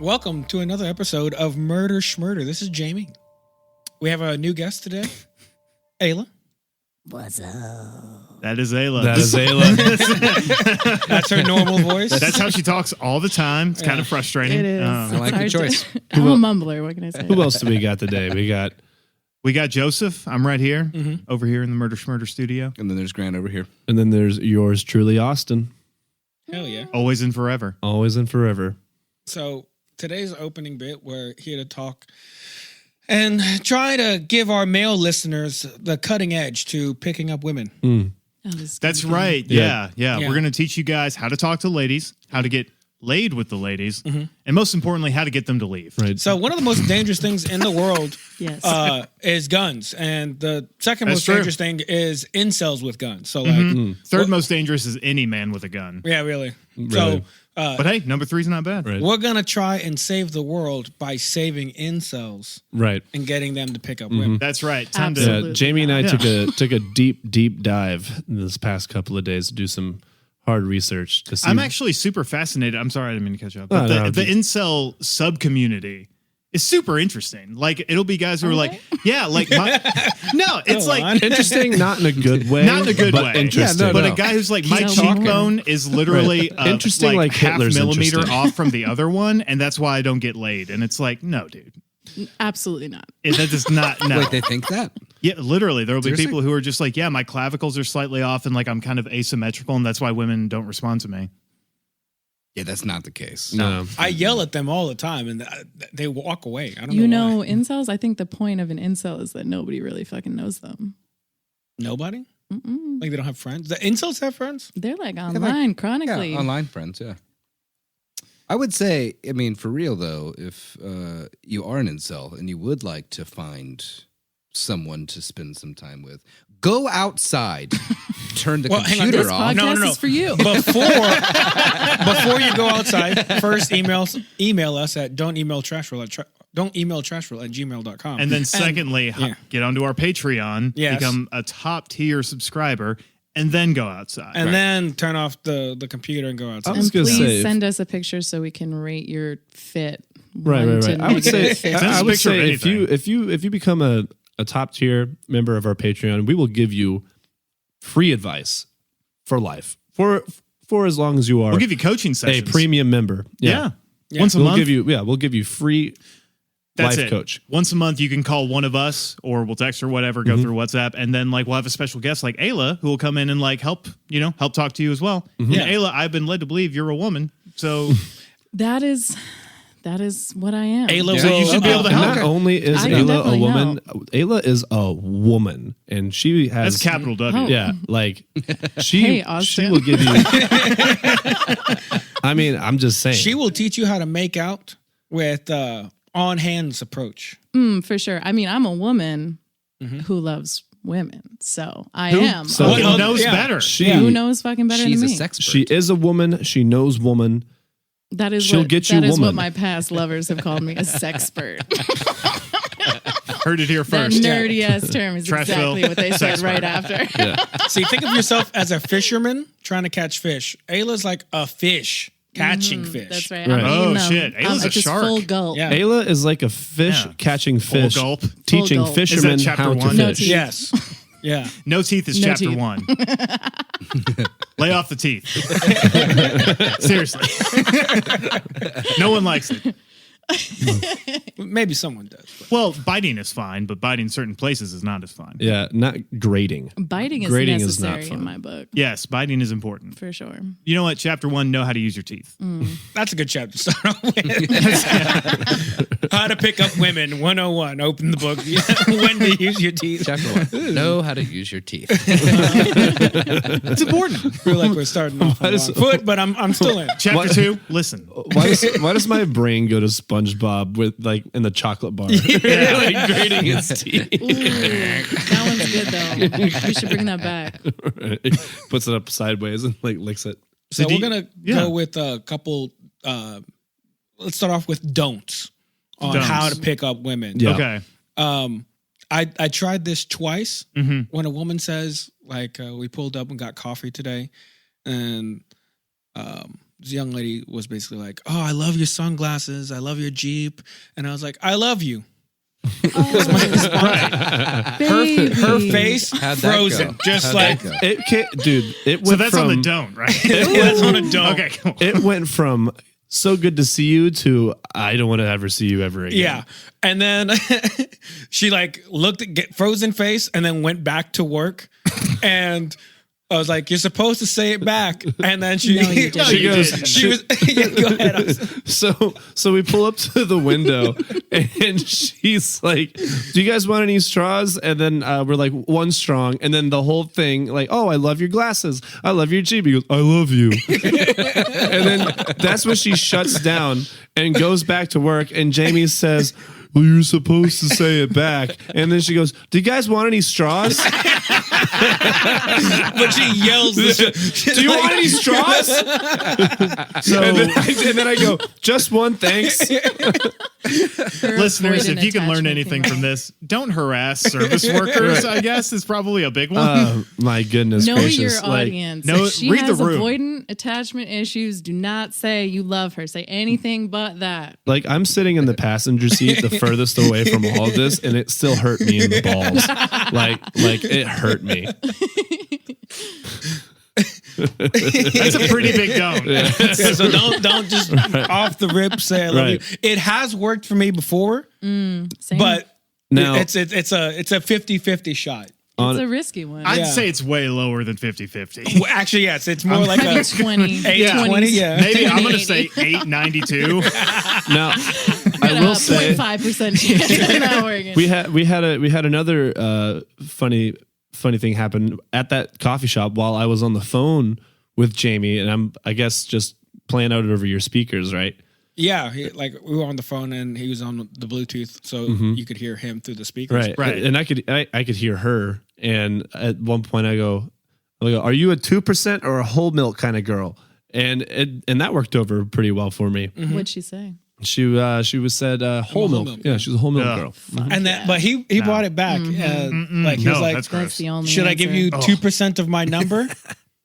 Welcome to another episode of Murder Schmurder. This is Jaime. We have a new guest today, Aila. What's up? That is Aila. That is Aila. That's her normal voice. That's how she talks all the time. It's kind of frustrating. It is. I like the choice. I'm a mumbler. What can I say? Who else do we got today? We got Joseph. I'm right here, over here in the Murder Schmurder studio. And then there's Grant over here. And then there's yours truly, Austin. Hell yeah. Always and forever. Always and forever. So today's opening bit, we're here to talk and try to give our male listeners the cutting edge to picking up women. Mm. Oh, this is That's gonna be- right. Yeah. Yeah. Yeah. We're going to teach you guys how to talk to ladies, how to get laid with the ladies, and most importantly, how to get them to leave. Right. So one of the most dangerous things in the world Yes. is guns. And the second That's most true. dangerous thing is incels with guns. So like, Third most dangerous is any man with a gun. yeah, really. Really. So But hey, number 3 is not bad. Right. we're going to try and save the world by saving incels Right. and getting them to pick up women. That's right. Time Yeah, to. Absolutely. Jamie and I Yeah. took a deep dive this past couple of days to do some hard research to see. I'm actually super fascinated. I'm sorry, I didn't mean to catch you up. No, But no, the just- incel sub community is super interesting. Like, it'll be guys who are like, yeah, like, no, it's Go like, on. interesting, not in a good way. not in a good but way. Interesting. But a guy who's like, my Keep talking. cheekbone is literally Interesting, like half Hitler's millimeter interesting. off from the other one, and that's why I don't get laid. And it's like, no, dude. Absolutely not. That does not, no. Wait, they think that? Yeah, literally. There will be Seriously? people who are just like, yeah, my clavicles are slightly off, and like I'm kind of asymmetrical, and that's why women don't respond to me. Yeah, that's not the case. No. I yell at them all the time, and they walk away. I don't You know. know, Why. incels, I think the point of an incel is that nobody really fucking knows them. Nobody? Mm-mm. Like they don't have friends? The incels have friends? They're like like- online, chronically. Yeah, online friends, yeah. I would say, I mean, for real though, if you are an incel and you would like to find someone to spend some time with, go outside, turn the Well, hang on, computer this off. podcast No. is for you. Before you go outside, first email us at don't email trashville at gmail.com. And then secondly, yeah. get onto our Patreon, Yes. become a top tier subscriber, and then go outside. and then turn off the computer and go outside. I was And gonna please say- send us a picture so we can rate your fit. Right. one to I would say, negative 50. Send us I a would picture of say if anything. you become a top tier member of our Patreon, we will give you free advice for life for as long as you are we'll give you coaching a sessions. premium member. Yeah. Yeah. Once a We'll month. give you free That's life it. coach. Once a month, you can call one of us, or we'll text or whatever, go through WhatsApp, and then like we'll have a special guest like Aila who will come in and like help talk to you as well. Yeah. And Aila, I've been led to believe you're a woman, so That is what I am. Ayla So will, you should be able to And help. not only is I can Ayla a definitely woman, Ayla is a woman, and she has that's capital W. Oh. Yeah, like Hey, she Austin. will give you. I mean, I'm just saying. she will teach you how to make out with on hands approach. For sure. I mean, I'm a woman who loves women, so I Who am. So- a fucking Well, woman. knows yeah. better. she Who knows fucking better She's a than me? sexpert. she is a woman. She knows woman. That is She'll what, get you that is woman. what my past lovers have called me, a sexpert. Heard it here That first. nerdy ass term is Trashville exactly what they said Sexpert. right after. See, think of yourself as a fisherman trying to catch fish. Ayla's like a fish catching fish. That's right. Right. I'm Oh, eating them. shit. Ayla's a just shark. full gulp. Yeah. Ayla is like a fish Yeah. catching fish, gulp. teaching Full gulp. fishermen Is that chapter how to one? No fish. teeth. Yes. Yeah. No teeth is No chapter teeth. 1. Lay off the teeth. Seriously. No one likes it. Maybe someone does. But. Well, biting is fine, but biting certain places is not as fine. Yeah, not grading. Biting is Grading is not necessary fun. in my book, Yes, biting is important. for sure. You know what? Chapter 1, know how to use your teeth. That's a good chapter to start off with. How to pick up women 101. Open the book. When to use your teeth. Chapter 1. Know how to use your teeth. It's important. I feel like we're starting off on the wrong foot, but I'm still in. Chapter 2, listen. Why does my brain go to SpongeBob with like in the chocolate bar, like grading his teeth? Ooh, that one's good though. We should bring that back. Puts it up sideways and like licks it. So do we're you- going to yeah. go with a couple. Let's start off with don'ts on Don'ts. how to pick up women. Yeah. Okay. I tried this twice. Mhm. When a woman says, like, we pulled up and got coffee today, and this young lady was basically like, "Oh, I love your sunglasses. I love your Jeep," and I was like, "I love you." Her face How'd that frozen, go? just How'd like that go? It can't, dude. It went So that's from, on the don't, right? that's on a dome. Okay, cool. It went from so good to see you to I don't want to ever see you ever again. Yeah, and then she like looked at frozen face, and then went back to work, and I was like, "You're supposed to say it back," and then she No, you didn't. She goes, she was yeah, go ahead. So we pull up to the window and she's like, "Do you guys want any straws?" And then we're like, "One strong." And then the whole thing, like, "Oh, I love your glasses. I love your Jeep." He goes, "I love you." And then that's when she shuts down and goes back to work. And Jamie says, "Well, you're supposed to say it back." And then she goes, "Do you guys want any straws?" But she yells, "Do you want any straws?" So and then I go, "Just one, thanks." Listeners, avoidant if you can learn attachment anything thing. from this, don't harass service workers. I guess is probably a big one. My goodness Know gracious! your Like, audience. no, If she read the has room. avoidant attachment issues, do not say you love her. Say anything but that. like I'm sitting in the passenger seat, the furthest away from all of this, and it still hurt me in the balls. Like it hurt me. That's a pretty big don't. Yeah, so don't just off the rip say I love you. Right. It has worked for me before, Same. but Now- it's a 50-50 shot. it's a risky one. I'd Yeah. say it's way lower than 50-50. Well, actually, yes, it's more like Maybe a 20. 80-20, yeah. Maybe I'm going to 80. say 892. Now I will say 0.5% chance of not working. we had another funny thing happen at that coffee shop while I was on the phone with Jamie, and I guess just playing out over your speakers, right? Yeah, like we were on the phone and he was on the Bluetooth, so you could hear him through the speakers. Right. And I could hear her. And at one point I go, "Are you a 2% or a whole milk kind of girl?" And that worked over pretty well for me. What'd she say? She was said whole milk. milk. Yeah, she was a whole milk Yeah. girl. And then, but he brought it back. Like he was No, like, that's That's the only "Should I give you 2% of my number?"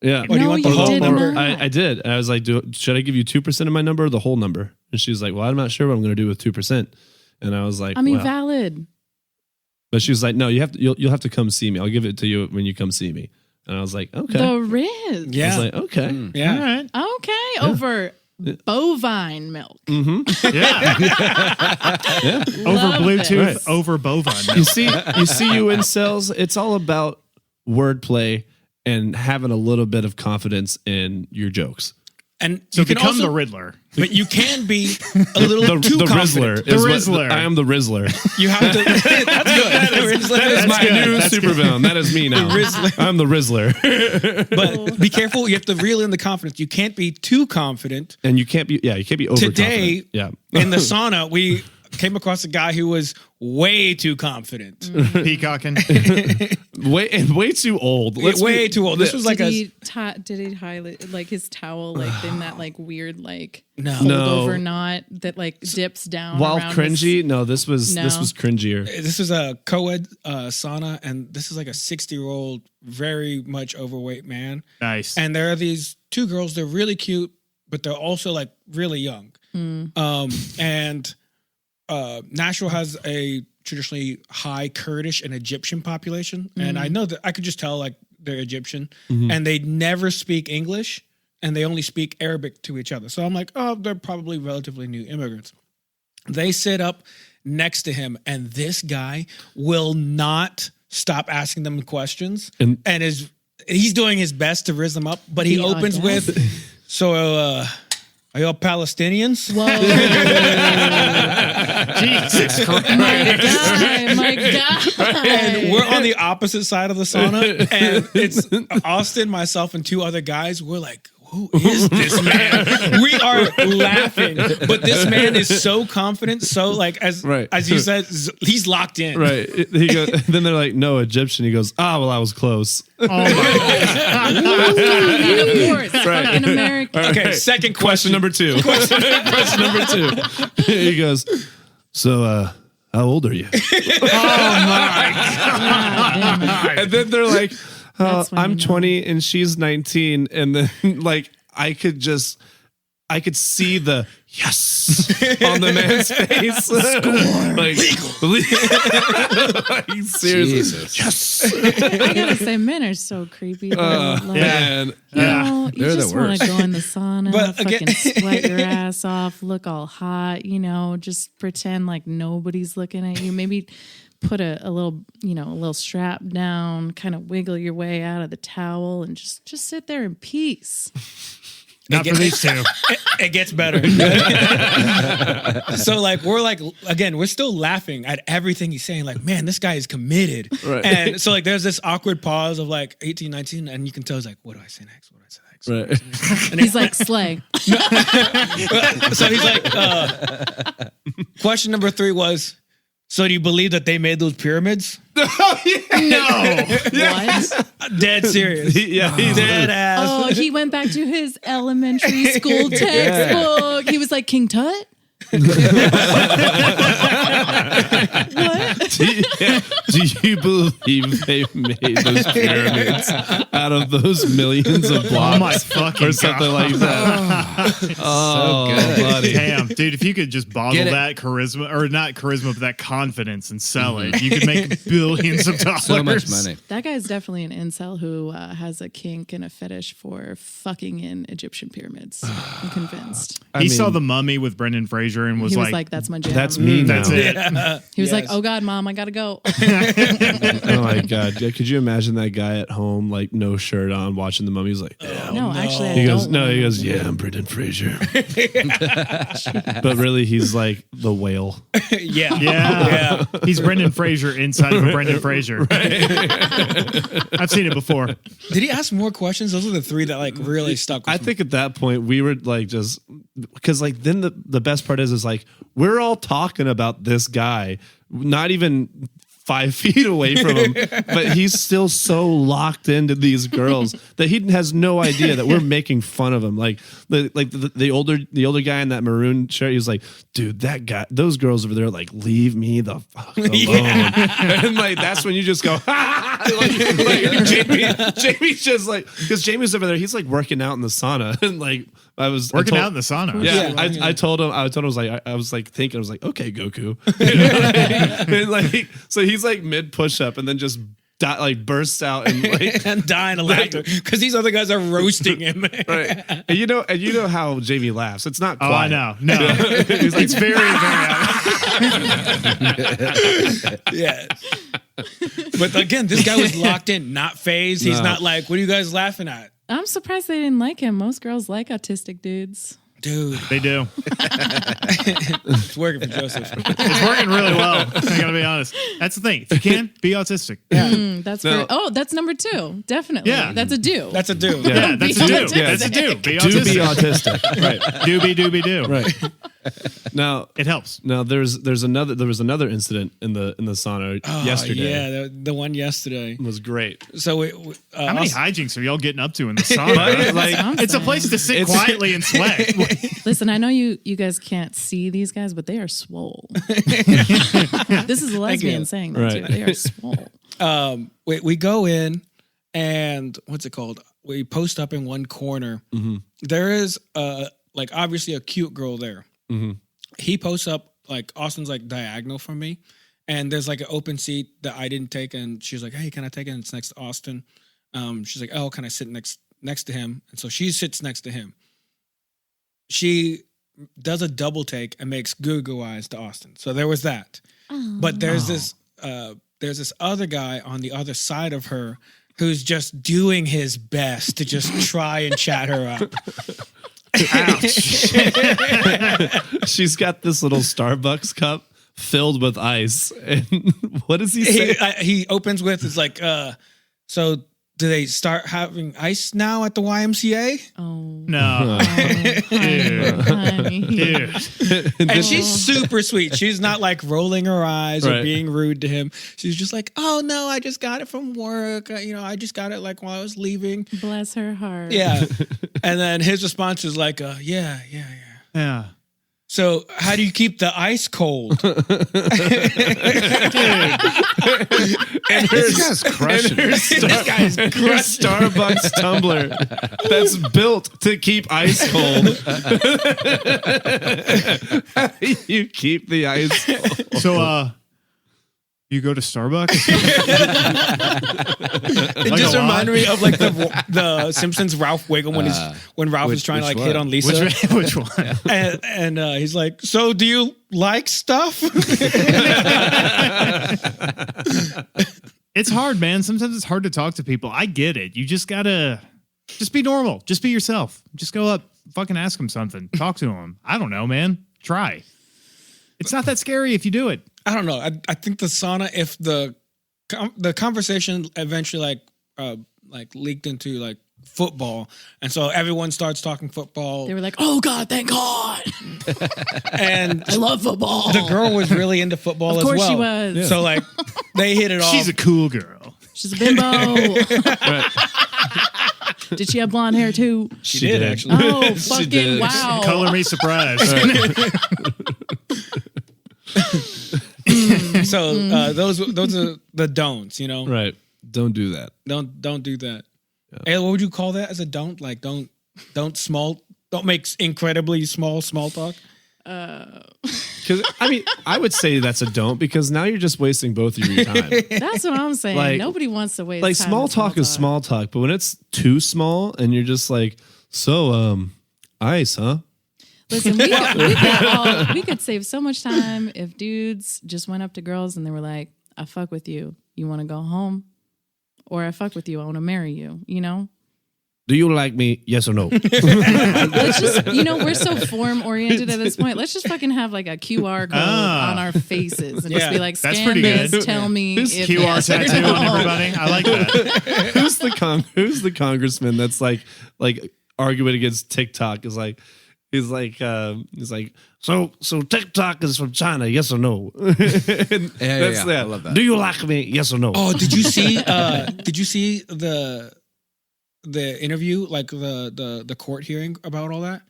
Yeah. Or do you want the you whole did number? not. I did. And I was like, should I give you 2% of my number or the whole number? And she was like, "Well, I'm not sure what I'm going to do with 2%. And I was like, I mean, well. valid. But she was like, "No, you'll have to come see me. I'll give it to you when you come see me." And I was like, "Okay." The Riz. I was Yeah, like, "Okay." yeah. All right. Okay. Over bovine milk. Yeah. Over Love Bluetooth, this. over bovine. You see you incels, it's all about wordplay and having a little bit of confidence in your jokes. And So you can become also, the Riddler. but you can be a little too Rizzler. confident. is what- Rizzler. I am the Rizzler. You have to. That's good. That is my good. new supervillain. That is me now. Rizzler. I'm the Rizzler. But be careful. You have to reel in the confidence. You can't be too confident. And you can't be overconfident. Today, Yeah. in the sauna, we came across a guy who was way too confident. Peacocking. way too old. Way too old. This was like did a he highlight like his towel like in that like weird like No. fold No. over knot that like dips down while around cringy. his- No, this was No. cringier. this is a co-ed sauna, and this is like a 60-year-old, very much overweight man. Nice. And there are these two girls. They're really cute, but they're also like really young. And Nashville has a traditionally high Kurdish and Egyptian population, and I know that I could just tell like they're Egyptian, and they never speak English, and they only speak Arabic to each other. So I'm like, oh, they're probably relatively new immigrants. They sit up next to him, and this guy will not stop asking them questions, And- and he's doing his best to rizz them up, but he The opens with, audacity. "So, are y'all Palestinians?" Whoa. Jesus Christ. my God. And we're on the opposite side of the sauna, and it's Austin, myself, and two other guys. We're like, who is this man? We are laughing, but this man is so confident, so like as you said, he's locked in. Right. He goes, then they're like, "No, Egyptian." He goes, "Well, I was close." Oh my God. Of course. Fucking American. Okay, second Question question. number 2. Question number 2. He goes, "So, how old are you?" And then they're like, That's when "I'm you know. 20 and she's 19." And then like I could just I could see the yes on the man's face. Like, seriously. Jesus. Yes. I gotta say, men are so creepy. Though. Like, Man. you know, you They're the just want worst. to go in the sauna, But again- fucking sweat your ass off, look all hot, you know, just pretend like nobody's looking at you. Maybe put a little, you know, a little strap down, kind of wiggle your way out of the towel and just sit there in peace. Not for these two. It gets better. So like we're still laughing at everything he's saying. Like, man, this guy is committed. Right. And so like there's this awkward pause of like 18, 19, and you can tell he's like, what do I say next? What do I say next? Right. And He's like, slay. so he's like, question number 3 was, so do you believe that they made those pyramids? What? Dead serious. Yeah, he's Dead ass. Oh, he went back to his elementary school textbook. He was like, King Tut? What? Do you believe they made those pyramids out of those millions of blocks? Oh my fucking or something God. like that. Oh, good. buddy. Damn, dude, if you could just bottle Get it. that charisma, or not charisma, but that confidence and sell it, you could make billions of dollars. So much money. That guy's definitely an incel who has a kink and a fetish for fucking in Egyptian pyramids. I'm convinced. He saw The Mummy with Brendan Fraser and was He was like, like, that's my jam. That's me now. that's it. He was Yes. like, oh God, Mom, I gotta go. Oh my God. Yeah, could you imagine that guy at home, like no shirt on, watching The Mummy? He's like, no, actually, I he don't. goes, no, he goes, yeah, I'm Brendan Fraser. But really, he's like the whale. Yeah. Yeah. He's Brendan Fraser inside of a Brendan Fraser. I've seen it before. Did he ask more questions? Those are the 3 that like really stuck with I me. think at that point we were like just because like then the best part is like we're all talking about this guy, not even 5 feet away from him, but he's still so locked into these girls that he has no idea that we're making fun of him. Like the older guy in that maroon shirt, he was like, dude, that guy, those girls over there, like, leave me the fuck alone. And like that's when you just go, Jamie's just like, because Jamie's over there, he's like working out in the sauna, and like I was Working out in the sauna. Yeah, Yeah. I told him. I was like, thinking, I was like, okay, Goku. And like, so he's like mid push up, and then just like bursts out and like, and dying of laughter because these other guys are roasting him. right. And you know how Jamie laughs. It's not Oh, quiet. I know. No. It's very, very Yeah. But again, this guy was locked in, not phased. He's No. not like, what are you guys laughing at? I'm surprised they didn't like him. Most girls like autistic dudes. Dude, They do. it's working for Joseph. It's working really well. I gotta be honest. That's the thing. If you can, be autistic. That's No. that's number 2. Definitely. Yeah. That's a do. That's a dude. Yeah, that's a do. autistic. That's a do. Be Do be autistic. autistic. Right. Doobie do. Right. Now, It helps. there was another incident in the sauna yesterday. Yeah, the one yesterday. It was great. So How many hijinks are y'all getting up to in the sauna? Like, It's a place to sit It's- quietly and sweat. Listen, I know you guys can't see these guys, but they are swole. This is a lesbian saying that Right. too. They are swole. we go in and what's it called? We post up in one corner. There is like obviously a cute girl there. He posts up like Austin's like diagonal from me, and there's like an open seat that I didn't take, and she's like, "Hey, can I take it?" And it's next to Austin. She's like, "Oh, can I sit next to him?" And so she sits next to him. She does a double take and makes goo eyes to Austin. So there was that. But there's this other guy on the other side of her who's just doing his best to just try and chat her up. she's got this little Starbucks cup filled with ice. And what does he say? He opens with, it's like, so do they start having ice now at the YMCA? Oh, No. honey. Dude. And she's super sweet. She's not like rolling her eyes or Right. being rude to him. She's just like, oh no, I just got it from work. I just got it like while I was leaving. Bless her heart. Yeah. And then his response is like, yeah. Yeah. So how do you keep the ice cold? And This guy's crushing it. her Starbucks tumbler that's built to keep ice cold. How do you keep the ice cold? So, you go to Starbucks? It just reminded me of like the Simpsons Ralph Wiggum when Ralph is trying to like which hit one? on Lisa. Which one? And he's like, so do you like stuff? It's hard, man. Sometimes it's hard to talk to people. I get it. You just gotta be normal. Just be yourself. Just go up, fucking ask them something. Talk to them. I don't know, man. Try. It's not that scary if you do it. I don't know. I think the sauna, if the conversation eventually like leaked into like football, and so everyone starts talking football. They were like, "Oh God, thank God!" And I love football. the girl was really into football Of course as well. she was. So like they hit it off. She's a cool girl. She's a bimbo. Did she have blonde hair too? She did actually. Oh, fucking did. wow. Color me surprised. So those are the don'ts, you know. Right. Don't do that. Don't do that. Hey, what would you call that as a don't? Like don't make incredibly small talk. Because I mean, I would say that's a don't, because now you're just wasting both of your time. That's what I'm saying. Like- Nobody wants to waste Like time small with talk is small talk, but when it's too small and you're just like, so ice, huh? Listen, we could save so much time if dudes just went up to girls and they were like, "I fuck with you. You want to go home?" Or "I fuck with you. I want to marry you." You know. Do you like me? Yes or no? Let's just, we're so form oriented at this point. Let's just fucking have like a QR code on our faces and just be like, that's "Scan pretty this. good. Tell me if QR yes or tattoo no." on everybody. I like that. Who's the congressman that's like arguing against TikTok? He's like, so TikTok is from China, yes or no? Yeah. I love that. Do you like me? Yes or no? Oh, did you see? Did you see the interview, like the court hearing about all that?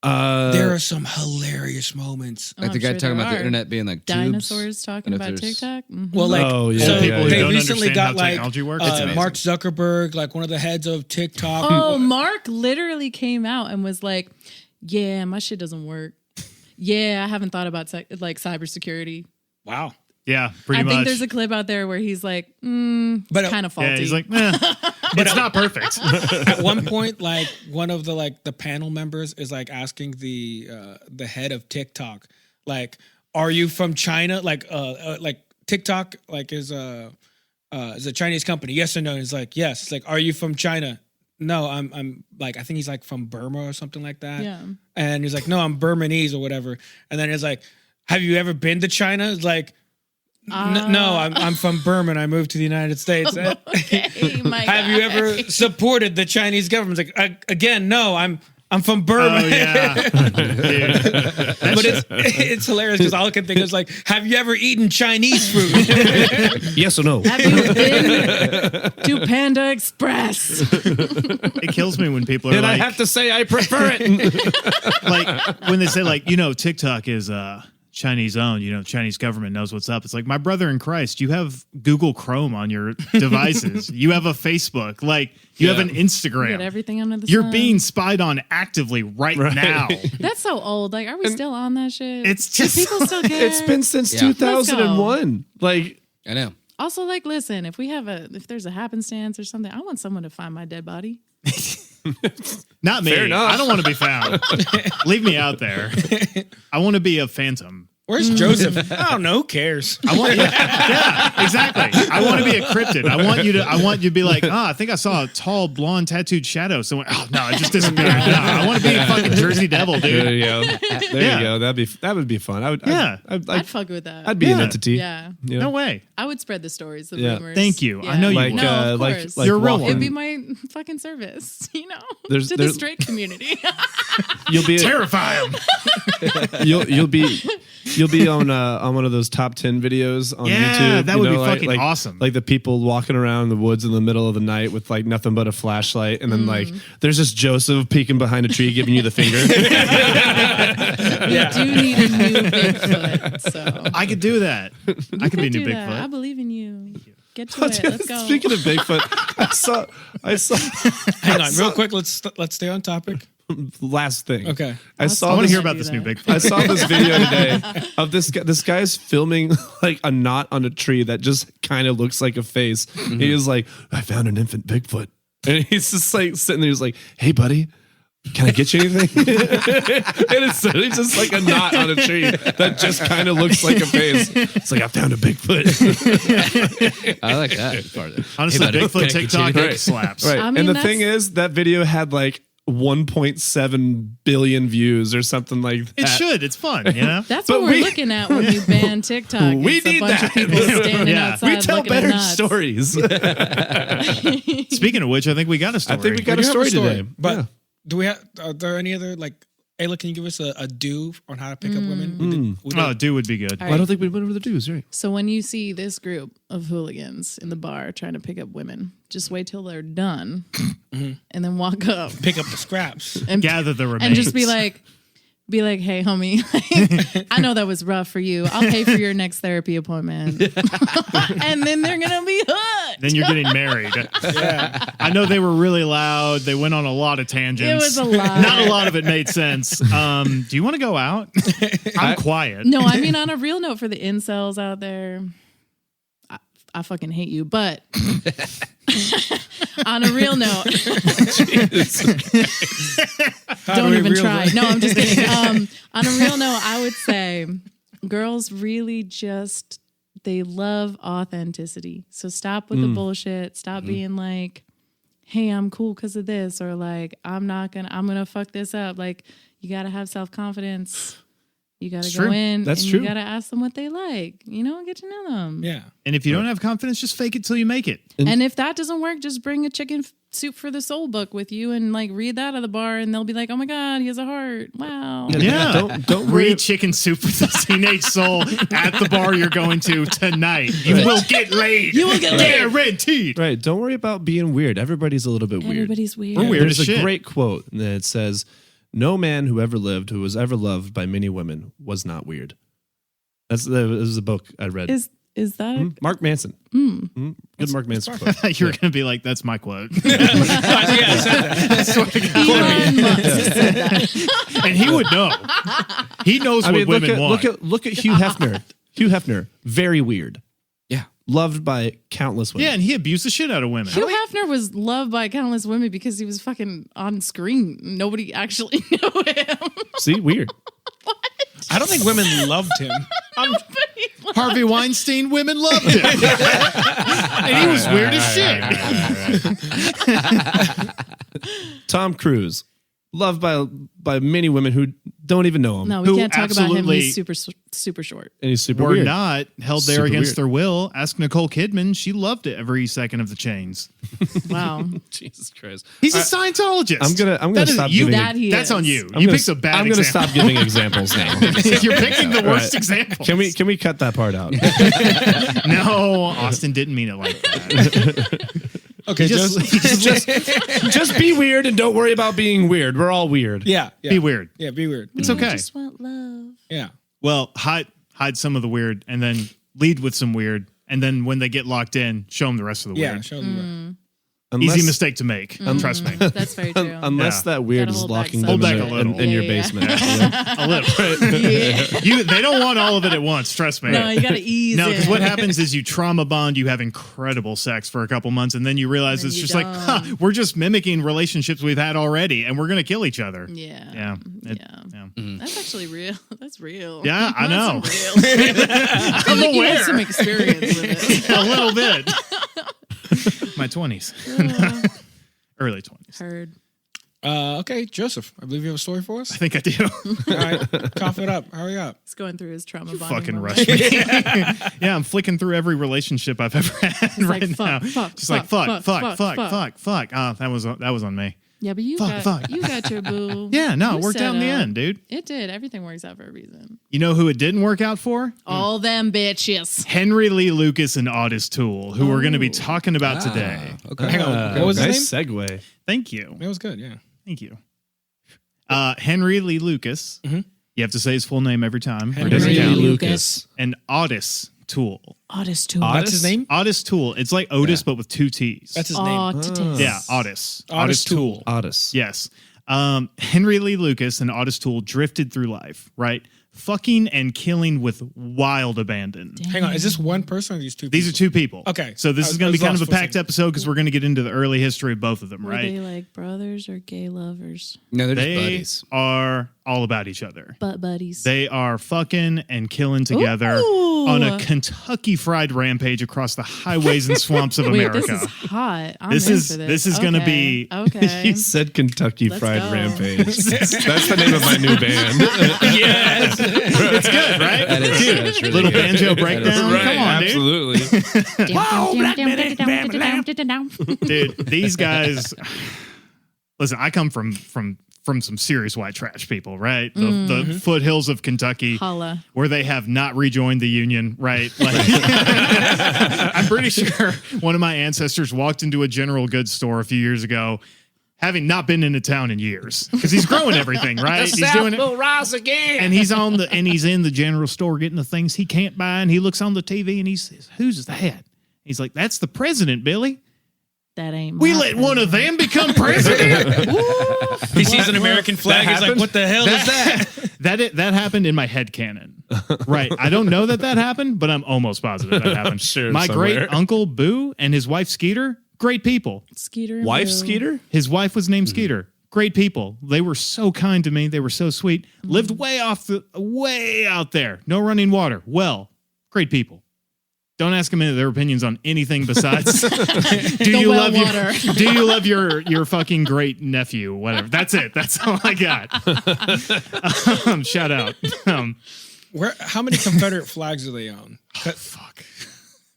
There are some hilarious moments. Like Oh, the I'm guy sure talking there about the are. internet being like tubes. Dinosaurs talking and if about there's- TikTok. Mhm. Well, like Oh, yeah, so yeah, yeah. they Don't recently understand got how like technology works. It's amazing. Mark Zuckerberg, like one of the heads of TikTok. Oh, Mark literally came out and was like, "Yeah, my shit doesn't work. Yeah, I haven't thought about like cybersecurity." Wow. Yeah, pretty I much. think there's a clip out there where he's like, But, kind of faulty. yeah, he's like, it's not perfect. At one point, like one of the panel members is like asking the head of TikTok, like, "Are you from China?" Like TikTok is a Chinese company. Yes or no? And he's like, yes. It's like, "Are you from China?" No, I'm like, I think he's like from Burma or something like that. Yeah. And he's like, "No, I'm Burmese or whatever." And then he's like, "Have you ever been to China?" It's like, no, I'm from Burma and I moved to the United States. Okay, my Have you guy. ever supported the Chinese government? It's like, again, no, I'm from Burma. Oh, yeah. Dude. But it's hilarious because all I can think is like, have you ever eaten Chinese food? Yes or no? Have you been to Panda Express? It kills me when people are And like, I have to say I prefer it. like when they say like, TikTok is Chinese owned, Chinese government knows what's up. It's like, my brother in Christ, you have Google Chrome on your devices. You have a Facebook, like you have an You got Instagram. everything under the You're sun. being spied on actively right now. That's so old. Like, are we still on that shit? It's Do just- people still care? It's been since Yeah. 2001. Like, I know. Also, like, listen, if there's a happenstance or something, I want someone to find my dead body. Not me. Fair enough. I don't want to be found. Leave me out there. I want to be a phantom. Where's Joseph? I don't know. Who cares? I want yeah, exactly. I want to be a cryptid. I want you to be like, I think I saw a tall blonde tattooed shadow. So oh no, it just disappeared. No, I want to be a fucking Jersey Devil, there dude. you go. There Yeah. you go. That would be fun. I'd fuck with that. I'd be an Yeah. entity. Yeah. Yeah. No way. I would spread the stories, the Yeah. rumors. Thank you. I Yeah. know you Like, would. No, of like, course. like You're a real walking- one. It'd be my fucking service, There's- to the there's- straight community. You'll be Terrify him. you'll be on one of those top 10 videos on Yeah, YouTube. that would be fucking awesome. Like the people walking around the woods in the middle of the night with like nothing but a flashlight, and then like there's just Joseph peeking behind a tree giving you the finger. do need a new Bigfoot. So I could do that. I could be a new do that. I Bigfoot. believe in you. Get to it. Let's go. Speaking of Bigfoot, I saw. Hang on, real quick. Let's stay on topic. Last thing. Okay. I I saw want to this. hear about this new Bigfoot. I saw this video today of this guy. This guy's filming like a knot on a tree that just kind of looks like a face. He is like, I found an infant Bigfoot, and he's just like sitting there. He's like, hey, buddy. Can I get you anything? And it's literally just like a knot on a tree that just kind of looks like a face. It's like, I found a Bigfoot. I like that part of it. Honestly, Hey, buddy, Bigfoot can I get you TikTok anything? slaps. Right. I And mean, the that's- thing is, that video had like 1.7 billion views or something like that. It should. It's fun, you know? That's But what we're we- looking at when you ban TikTok. We It's a need bunch that. of people standing Yeah. outside We tell looking better at nuts. stories. Speaking of which, I think we got a story. I think we got We a do have story today. But Yeah. do we have? Are there any other like? Ayla, can you give us a do on how to pick up women? We did. Oh, dude would be good. All I right. don't think we went over the dues, right? So when you see this group of hooligans in the bar trying to pick up women, just wait till they're done and then walk up Pick up the scraps. and Gather the remains. and just be like, hey, homie, like, I know that was rough for you. I'll pay for your next therapy appointment. And then they're going to be hooked. then you're getting married. I know they were really loud. They went on a lot of tangents. It was a lot. Not a lot of it made sense. Do you want to go out? I'm quiet. No, I mean, on a real note for the incels out there, I fucking hate you. But on a real note, don't even try. No, I'm just kidding. On a real note, I would say girls really just, they love authenticity. So stop with the bullshit. Stop being like, hey, I'm cool because of this, or like, I'm gonna fuck this up. Like, you gotta have self-confidence. You gotta It's go true. in That's and true. you gotta ask them what they like, and get to know them. Yeah. And if you don't have confidence, just fake it till you make it. And if that doesn't work, just bring a chicken soup for the soul book with you and like read that at the bar, and they'll be like, oh my God, he has a heart. Wow. Yeah. Don't worry. Read Chicken Soup with the Teenage Soul at the bar you're going to tonight. You will get laid. You will get laid. Guaranteed. Right. Don't worry about being weird. Everybody's a little bit weird. Everybody's weird. We're weird There's as a shit. great quote that says, no man who ever lived, who was ever loved by many women, was not weird. This is a book I read. Is that Mark Manson. Good Mark Manson quote. You were going to be like, that's my quote. Elon Musk said that. And he would know. He knows what women want. Look at Hugh Hefner. Hugh Hefner, very weird. Yeah. Loved by countless women. Yeah, and he abused the shit out of women. Hugh Hefner was loved by countless women because he was fucking on screen. Nobody actually knew him. See, weird. I don't think women loved him. Harvey Weinstein, women loved him. And he was weird as shit. Tom Cruise, loved by many women who don't even know him. No, we Who can't talk about him. absolutely- He's super short. And he's super Or weird. not held there Super against weird. their will. Ask Nicole Kidman. She loved it every second of the chains. Wow. Jesus Christ. He's a Scientologist. I'm gonna That is stop you. giving That he That's is. on you. I'm You gonna- picked a bad I'm gonna example. stop giving examples now. You're picking the worst right. example. Can we cut that part out? No, Austin didn't mean it like that. Okay, Just be weird and don't worry about being weird. We're all weird. yeah. Be weird. Yeah, be weird. It's okay. Just want love. Yeah. Well, hide some of the weird and then lead with some weird. And then when they get locked in, show them the rest of the Yeah. weird. Show them. Easy mistake to make. Trust me. That's very true. Unless Yeah. that weird Gotta is hold back locking some. them Hold back a in, little. in your Yeah, yeah. basement. Yeah. A little. Yeah. They don't want all of it at once. Trust me. No, you gotta ease No, in. because what happens is you trauma bond, you have incredible sex for a couple months, and then you realize And it's you just like, don't. we're just mimicking relationships we've had already, and we're going to kill each other. Yeah. Yeah. Yeah. That's actually real. That's real. Yeah, I know. That's real. I feel like you have some experience with it. A little bit. My 20s. Early 20s. Heard. Okay, Joseph, I believe you have a story for us. I think I do. All right, cough it up. Hurry up. He's going through his trauma bonding. Fucking moment. rush me. Yeah, I'm flicking through every relationship I've ever had like, right fuck, now. fuck, Just like fuck, fuck. fuck. Oh, that was on me. Yeah, but you Fuck, got fuck. you got your boo. Yeah, no, You it worked set out in the up. end, dude. It did. Everything works out for a reason. You know who it didn't work out for? All them bitches. Henry Lee Lucas and Otis Toole, who we're going to be talking about Ah, today. Okay. Hang on. What was his nice segue. Thank you. It was good. Yeah. Thank you. Henry Lee Lucas You have to say his full name every time. Or it Henry doesn't Henry count. Lucas. And Otis Toole. Otis Toole. That's his name? Otis Toole. It's like Otis, but with 2 T's. That's his name. Otis. Yeah, Otis. Otis Toole. Otis. Yes. Henry Lee Lucas and Otis Toole drifted through life, right? Fucking and killing with wild abandon. Hang on, is this one person or these two? These are 2 people. Okay. So this I is going to was be kind of lost a for a packed second. episode because we're going to get into the early history of both of them, Were right? they like brothers or gay lovers? No, they're just They buddies. are all about each other. Butt buddies. They are fucking and killing together Ooh. on a Kentucky fried rampage across the highways and swamps of Wait, America. this is hot. I'm This in is- for this. this is gonna Okay. be- Okay. He said Kentucky Let's Fried go. Rampage. That's the name of my new band. Yes. It's good, right? That is- Dude, that's really little good. banjo That is breakdown. right. Come on, Absolutely. dude. Dude, these guys. Listen, I come from some serious white trash people, right? The foothills of Kentucky, Holla. where they have not rejoined the Union, right? Like, I'm pretty sure one of my ancestors walked into a general goods store a few years ago, having not been into town in years, because he's growing everything, right? He's doing it. rise again. And he's in the general store getting the things he can't buy, and he looks on the TV and he says, "Who's that?" He's like, "That's the president, Billy. That ain't We my let one of them become president." He sees an American flag. He's like, happened? "What the hell is that?" That happened in my head canon. Right. I don't know that happened, but I'm almost positive that happened. Sure, my somewhere. great uncle Boo and his wife Skeeter, great people. Skeeter. and Wife Boo. Skeeter? His wife was named Skeeter. Great people. They were so kind to me. They were so sweet. Lived way out there. No running water. Well, great people. Don't ask them their opinions on anything besides do you well love water. do you love your fucking great nephew? Whatever. That's it. That's all I got. Shout out. How many Confederate flags do they own? Fuck.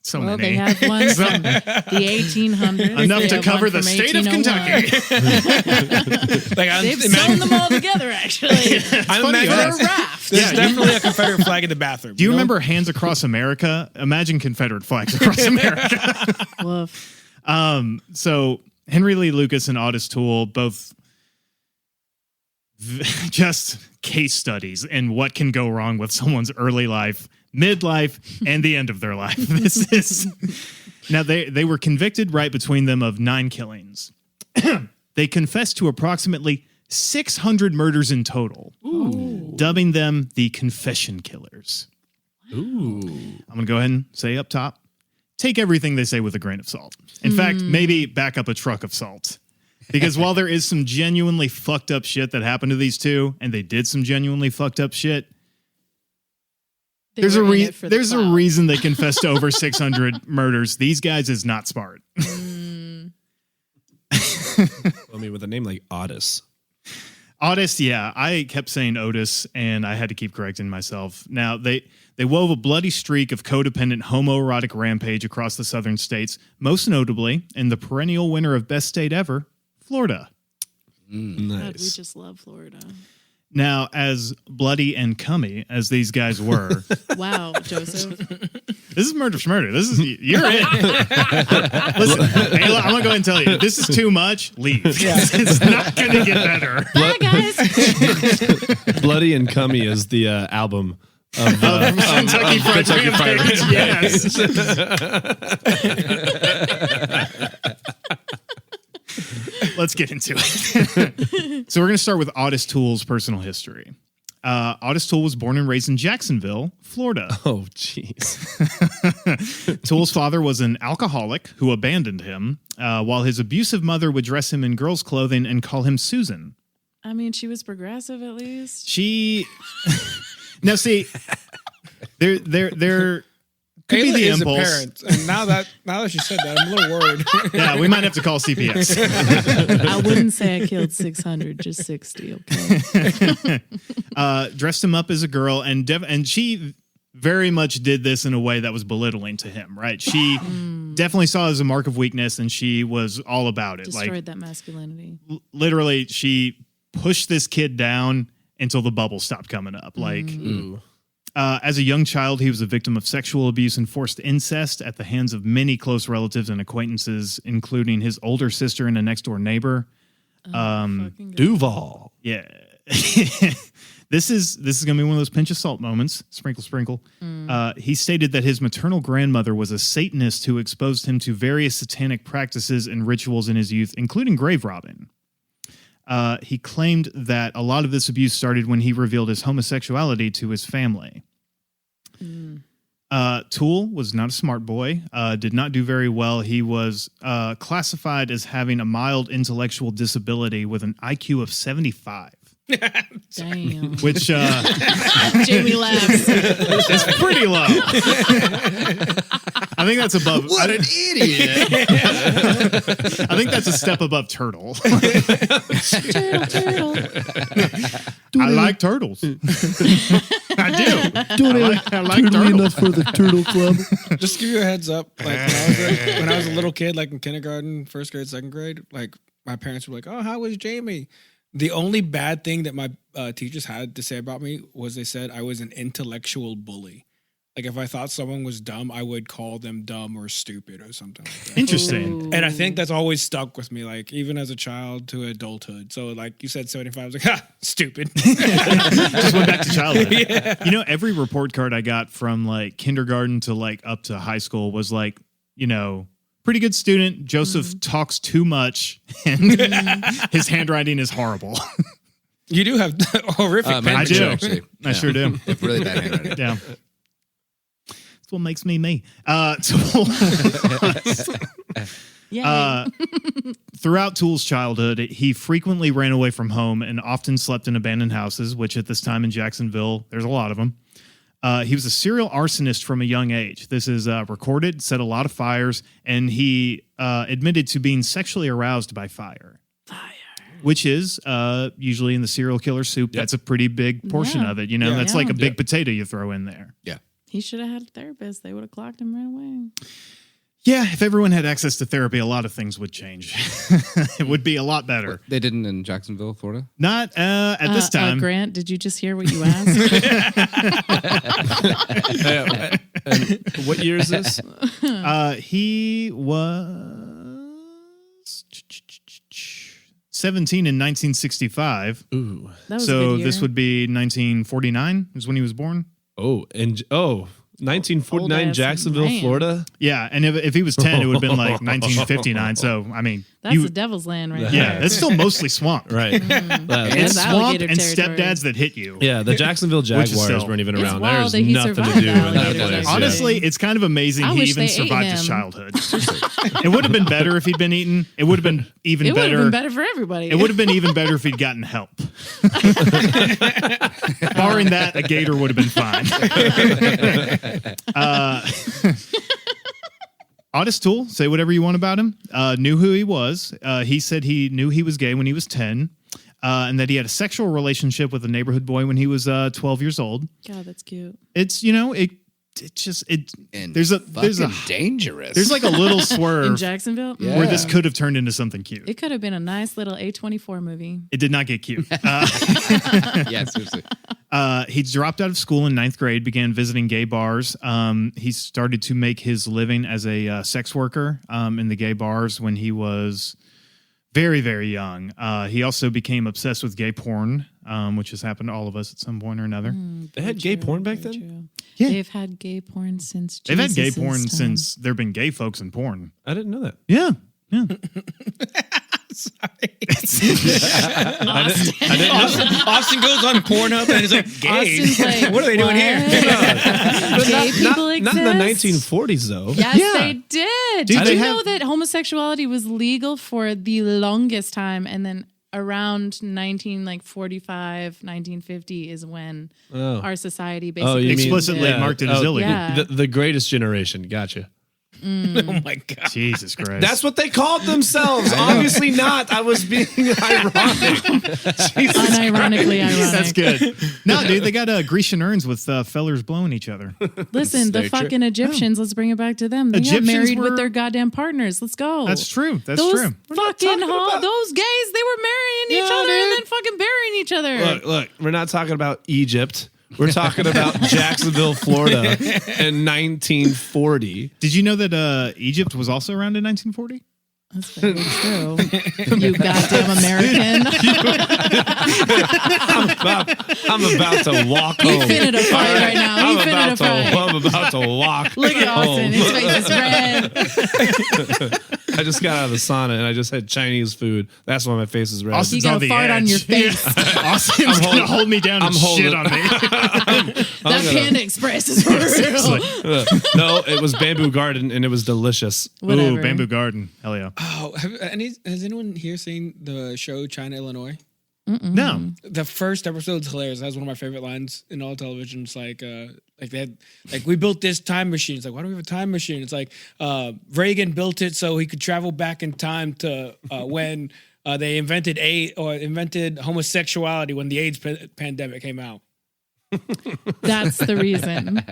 So Well, many. they have one from the 1800s. Enough They to have cover one the from state of 1801. Kentucky. Like I'm, They've sewn them all together, actually. I'm funny, imagining huh? For a raft. there's Yeah, you- definitely a Confederate flag in the bathroom. Do you know? remember Hands Across America? Imagine Confederate flags across America. Woof. So Henry Lee Lucas and Otis Toole, both just case studies in what can go wrong with someone's early life, midlife, and the end of their life. This is now they were convicted right between them of 9 killings. They confessed to approximately 600 murders in total, dubbing them the Confession Killers. Ooh. I'm going to go ahead and say up top, take everything they say with a grain of salt. In fact, maybe back up a truck of salt. Because while there is some genuinely fucked up shit that happened to these two, and they did some genuinely fucked up shit, They there's a were in it for the clout. reason they confessed to over 600 murders. These guys is not smart. I mean, with a name like Otis. Otis, yeah, I kept saying Otis, and I had to keep correcting myself. Now, they wove a bloody streak of codependent homoerotic rampage across the southern states, most notably in the perennial winner of Best State Ever, Florida. God, we Nice. just love Florida. Now, as bloody and cummy as these guys were, Wow, Joseph. this is murder schmurder. This is, you're in. Listen, Ayla, I'm going to go ahead and tell you, if this is too much, leave. It's not going to get better. Bye, guys. Bloody and Cummy is the album of Kentucky Fried Kentucky Fried Rampage, yes. Let's get into it. So we're going to start with Otis Toole's personal history. Otis Toole was born and raised in Jacksonville, Florida. Oh, jeez. Toole's father was an alcoholic who abandoned him, while his abusive mother would dress him in girls' clothing and call him Susan. I mean, she was progressive at least. She... Now, see, there could be Ayla the is impulse. a parent, and now that you said that, I'm a little worried. Yeah, we might have to call CPS. I wouldn't say I killed 600, just 60, okay? Dressed him up as a girl, and she very much did this in a way that was belittling to him, right? She definitely saw it as a mark of weakness, and she was all about it. Destroyed that masculinity. Literally, she pushed this kid down until the bubble stopped coming up. As a young child, he was a victim of sexual abuse and forced incest at the hands of many close relatives and acquaintances, including his older sister and a next door neighbor. Fucking God. Duval. Yeah. This is going to be one of those pinch of salt moments. Sprinkle, sprinkle. He stated that his maternal grandmother was a Satanist who exposed him to various satanic practices and rituals in his youth, including grave robbing. He claimed that a lot of this abuse started when he revealed his homosexuality to his family. Toole was not a smart boy, did not do very well. He was classified as having a mild intellectual disability with an IQ of 75. Damn. Which Jamie laughs. is pretty low. I think that's above. What an idiot! I think that's a step above turtle. Turtle. I like turtles. I do. I like Turtle turtles. enough for the turtle club. Just give you a heads up. Like when I was a little kid, like in kindergarten, first grade, second grade, like my parents were like, "Oh, how was Jamie?" The only bad thing that my teachers had to say about me was they said I was an intellectual bully. Like if I thought someone was dumb, I would call them dumb or stupid or something like that. Interesting. And I think that's always stuck with me, like even as a child to adulthood. So like you said 75, I was like, ha, stupid. Just went back to childhood. Yeah. You know, every report card I got from like kindergarten to like up to high school was like, you know, pretty good student. Joseph talks too much and his handwriting is horrible. You do have horrific I penmanship. do. Actually, I sure do. Really bad handwriting. Yeah. That's what makes me me. Yeah. Throughout Toole's childhood, he frequently ran away from home and often slept in abandoned houses, which at this time in Jacksonville, there's a lot of them. He was a serial arsonist from a young age. This is recorded, set a lot of fires, and he admitted to being sexually aroused by fire. Which is usually in the serial killer soup. That's a pretty big portion of it. You know, that's like a big potato you throw in there. Yeah. He should have had a therapist. They would have clocked him right away. Yeah, if everyone had access to therapy, a lot of things would change. It would be a lot better. What, they didn't in Jacksonville, Florida? Not at this time. Grant, did you just hear what you asked? And what year is this? He was 17 in 1965. Ooh. That was a So good year. this would be 1949 is when he was born. 1949 Old-ass Jacksonville, man. Florida. Yeah, and if he was 10, it would have been like 1959. So, I mean, That's the devil's land right yeah, there. that's still mostly swamp. Right. It's That's swamp alligator and territory. stepdads that hit you. Yeah, the Jacksonville is Jaguars still- weren't even It's around. wild There's that he nothing to survived do in the that alligator place. territory. Honestly, it's kind of amazing I he wish even they ate survived his him. childhood. It would have been better if he'd been eaten. It would have been even It would have better. been better for everybody. It would have been even better if he'd gotten help. Barring that, a gator would have been fine. Otis Toole, say whatever you want about him, knew who he was. He said he knew he was gay when he was 10, and that he had a sexual relationship with a neighborhood boy when he was 12 years old. God, that's cute. It's, you know, And there's a dangerous. there's like a little In swerve Jacksonville? Yeah. where this could have turned into something cute. It could have been a nice little A24 movie. It did not get cute. yeah, seriously. He dropped out of school in 9th grade, began visiting gay bars. He started to make his living as a sex worker in the gay bars when he was very, very young. He also became obsessed with gay porn, which has happened to all of us at some point or another. They had gay porn back then? Yeah. They've had gay porn since They've had gay Jesus' porn time. since there have been gay folks in porn. I didn't know that. Yeah. Yeah. Austin goes on Pornhub and he's like, gay. Austin's like, What are they doing here? Gay people Not exist? in the 1940s, though. Yes, Yeah. they did. Dude, Did they you have- know that homosexuality was legal for the longest time, and then around 1950 is when Oh. our society you basically mean- Explicitly Yeah. marked it as Oh, illegal. yeah. The greatest generation. Gotcha. Oh my God. Jesus Christ. That's what they called themselves. Obviously not. I was being ironic. unironically ironic. That's good. No, dude, they got Grecian urns with fellers blowing each other. Listen, the Very true. fucking Egyptians. Let's bring it back to them. They got Egyptians married were- with their goddamn partners. Let's go. That's true. That's those true. fucking those gays. They were marrying each other and then fucking burying each other. Look, we're not talking about Egypt. We're talking about Jacksonville, Florida in 1940. Did you know that Egypt was also around in 1940? That's very true. You goddamn American. I'm about to walk home. He finna to fight right now. He finna to fight. I'm about to walk. Look at Austin. home. His face is red. I just got out of the sauna and I just had Chinese food. That's why my face is red. You Austin's got on a the fart on edge. your face. Austin's going to hold me down and shit on me. That Panda Express is for real. No, it was Bamboo Garden and it was delicious. Whatever. Ooh, Bamboo Garden. Hell yeah. Oh, has anyone here seen the show China, Illinois? No. The first episode's hilarious. That's one of my favorite lines in all television. It's like they had, like, we built this time machine. It's like, why do we have a time machine? It's like Reagan built it so he could travel back in time to when they invented homosexuality when the AIDS pandemic came out. That's the reason.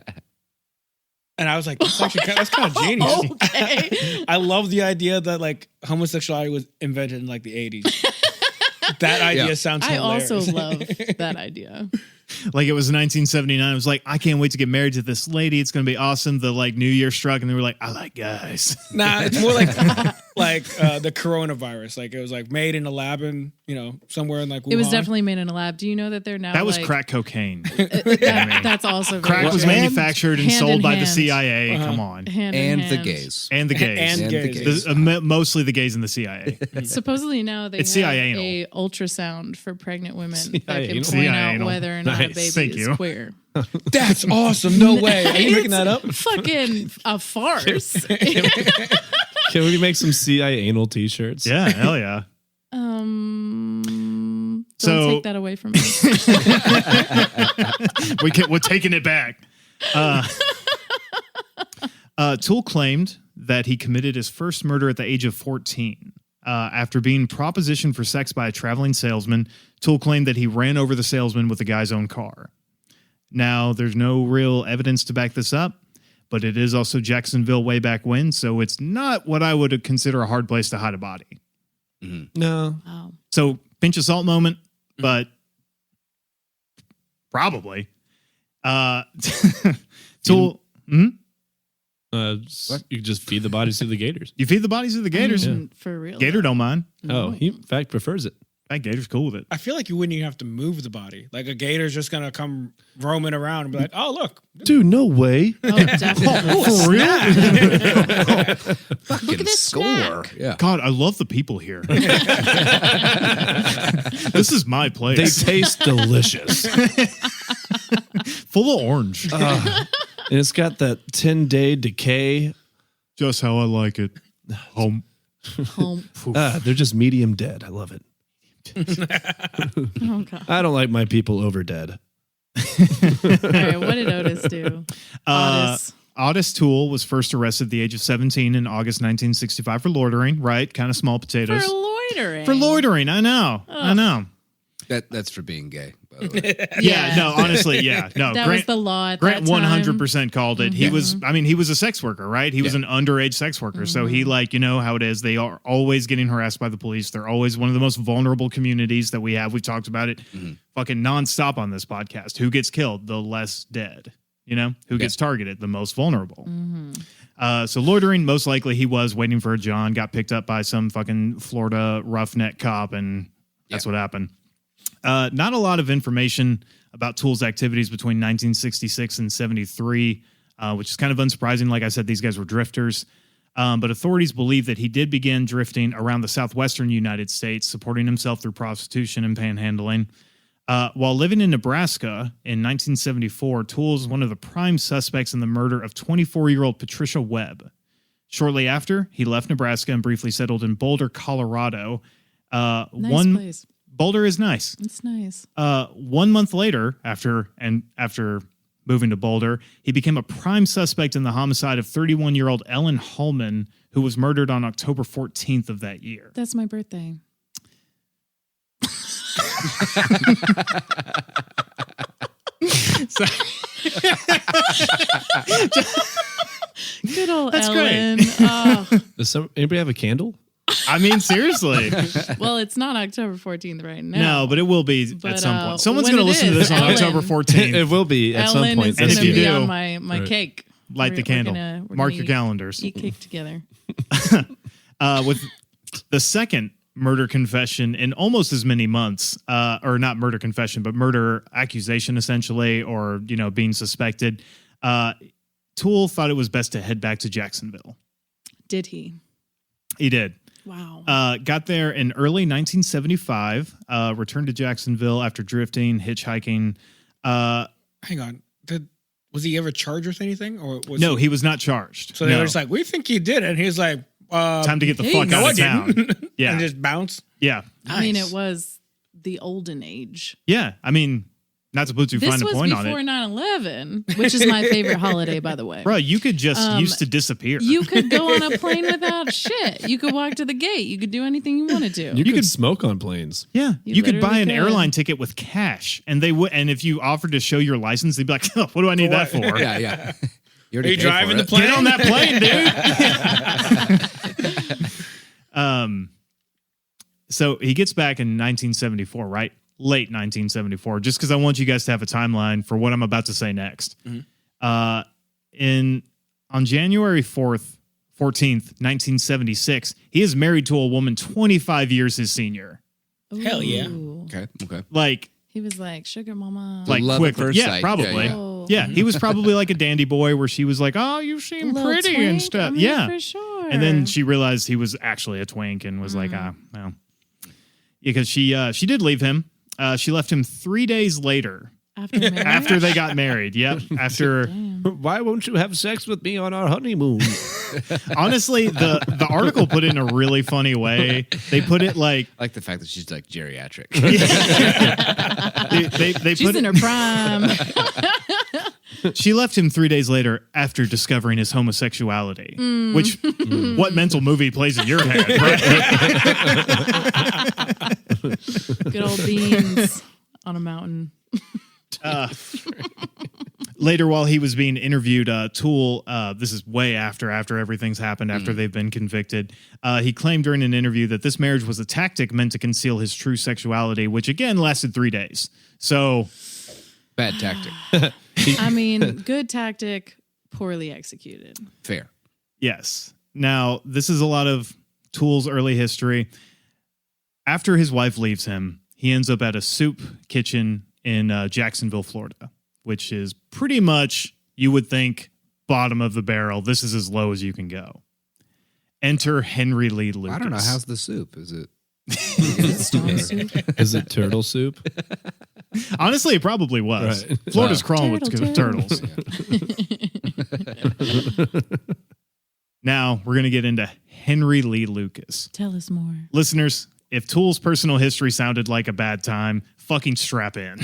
And I was like, that's kind of genius. Okay. I love the idea that like homosexuality was invented in like the 80s. That idea sounds I hilarious. also love that idea. Like it was 1979. I was like, I can't wait to get married to this lady. It's going to be awesome. The like New Year struck and they were like, I like guys. Nah, it's more like the coronavirus. Like it was like made in a lab in, somewhere in like Wuhan. It was definitely made in a lab. Do you know that they're now That was like, crack cocaine. That's also very Crack was true. manufactured and hand sold in by the hand. CIA. Come on. Hand in And the hand. gays. And the gays. And the gays. gays. Mostly the gays in the CIA. Supposedly now they It's have CIA anal. a ultrasound for pregnant women that CIA can anal. point CIA out anal. whether or not a Nice. baby Thank is you. queer. That's awesome. No way. Are you making that up? Fucking a farce. Can we make some CIA anal t-shirts? Yeah, hell yeah. Don't So- take that away from me. We're taking it back. Toole claimed that he committed his first murder at the age of 14. After being propositioned for sex by a traveling salesman, Toole claimed that he ran over the salesman with the guy's own car. Now, there's no real evidence to back this up, but it is also Jacksonville way back when, so it's not what I would consider a hard place to hide a body. No. Wow. So, pinch of salt moment, but probably. Toole, You could just feed the bodies to the gators. you feed the bodies of the gators. For real. Gator don't mind. Oh, he in fact prefers it. That gator's cool with it. I feel like you wouldn't even have to move the body. Like a gator's just gonna come roaming around and be like, "Oh, look, Dude, no way. Oh, definitely. For real? Fucking this score. snack. Yeah. God, I love the people here. This is my They place. taste delicious. Full of orange. And it's got that 10-day decay. Just how I like it. Home. Home. They're just medium dead. I love it. Oh, God. I don't like my people over dead. All right, what did Otis do? Otis. Otis Toole was first arrested at the age of 17 in August 1965 for loitering, right? Kind of small potatoes. For loitering. For loitering, I know. I know. That's for being gay, by the way. Yeah, no, honestly, yeah. No, That was the law at Grant that time. 100% called it. He was, he was a sex worker, right? He was an underage sex worker. So he, you know how it is. They are always getting harassed by the police. They're always one of the most vulnerable communities that we have. We've talked about it fucking nonstop on this podcast. Who gets killed? The less dead. You know? Who gets targeted? The most vulnerable. So loitering, most likely he was waiting for a John, got picked up by some fucking Florida roughneck cop, and that's what happened. Not a lot of information about Toole's activities between 1966 and 73, which is kind of unsurprising. Like I said, these guys were drifters. But authorities believe that he did begin drifting around the southwestern United States, supporting himself through prostitution and panhandling. While living in Nebraska in 1974, Toole was one of the prime suspects in the murder of 24-year-old Patricia Webb. Shortly after, he left Nebraska and briefly settled in Boulder, Colorado. Nice place. Boulder is nice. It's nice. 1 month later, after moving to Boulder, he became a prime suspect in the homicide of 31-year-old Ellen Holman, who was murdered on October 14th of that year. That's my birthday. Good old That's Ellen. great. Oh, Does anybody have a candle? I mean, seriously. well, it's not October 14th right now. No, but it will be But, at some point. uh, Someone's when going to it listen to is, this on Ellen. October 14th. It will be at Ellen some point. is And going if to you be do, on my cake. Light the We're candle. we're Mark gonna your calendars. Eat cake together. With The second murder confession in almost as many months, or not murder confession, but murder accusation, essentially, or, being suspected. Toole thought it was best to head back to Jacksonville. Did he? He did. Wow. Got there in early 1975, returned to Jacksonville after drifting, hitchhiking. Hang on. Was he ever charged with anything? Or No, he was not charged. So they were just like, we think you did it. And he's like, time to get the fuck out of town. Yeah. And just bounce. Yeah. I mean, it was the olden age. Yeah. I mean, not to put too fine a point on it. This was before 9/11, which is my favorite holiday, by the way. Bro, you could just used to disappear. You could go on a plane without shit. You could walk to the gate. You could do anything you wanted to. You could smoke on planes. Yeah. You could buy an literally could. airline ticket with cash, and they would. And if you offered to show your license, they'd be like, oh, what do I need that for? Yeah. You Are you driving the plane? Get on that plane, dude. So he gets back in 1974, right? Late 1974, just because I want you guys to have a timeline for what I'm about to say next. On January 14th, 1976, he is married to a woman 25 years his senior. Hell yeah. Ooh. Okay. Like, He was like, sugar mama. like love at quickly. first Yeah, sight. probably. Yeah, Oh. Yeah, he was probably like a dandy boy where she was like, oh, you seem Little pretty twink? and stuff. I mean, Yeah. for sure. And then she realized he was actually a twink and was like, well. Because she did leave him. She left him 3 days later after marriage? after they got married. Yep. After, Why won't you have sex with me on our honeymoon? honestly, the article put it in a really funny way. They put it like, I like the fact that she's like geriatric. they She's put in it, her prime. she left him 3 days later after discovering his homosexuality, which what mental movie plays in your head, right? Good old beans on a mountain. Later, while he was being interviewed, Toole, this is way after everything's happened, after they've been convicted, he claimed during an interview that this marriage was a tactic meant to conceal his true sexuality, which again lasted 3 days. So, Bad tactic. I mean, good tactic, poorly executed. Fair. yes. Now, this is a lot of Toole's early history. After his wife leaves him, he ends up at a soup kitchen in Jacksonville, Florida, which is pretty much, you would think, bottom of the barrel. This is as low as you can go. Enter Henry Lee Lucas. I don't know. How's the soup? Is it? Storm soup. Is it turtle soup? Honestly, it probably was. Right. Florida's Wow. crawling with Turtle. turtles. Now, we're going to get into Henry Lee Lucas. Tell us more. Listeners, if Toole's personal history sounded like a bad time, fucking strap in.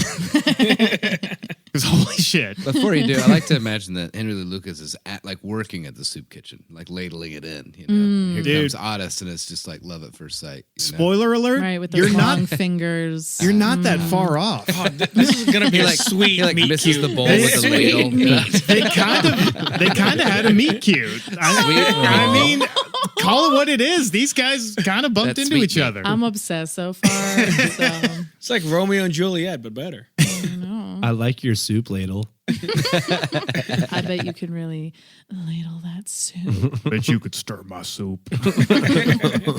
Because holy shit. Before you do, I like to imagine that Henry Lee Lucas is working at the soup kitchen, like ladling it in. You know, here Dude. comes Otis, and it's just like love at first sight. You know? Spoiler alert, Right, with those you're long not fingers. you're not that far off. Oh, this is going to be He a like sweet he like meet misses cute. the bowl with the Sweet ladle. meat. They kind of had a meet cute. I mean, call it what it is. These guys kind of bumped That's into sweet each meat. other. I'm obsessed so far. So, It's like Romeo and Juliet, but better. you know, I like your soup ladle. I bet you can really ladle that soup. Bet you could stir my soup.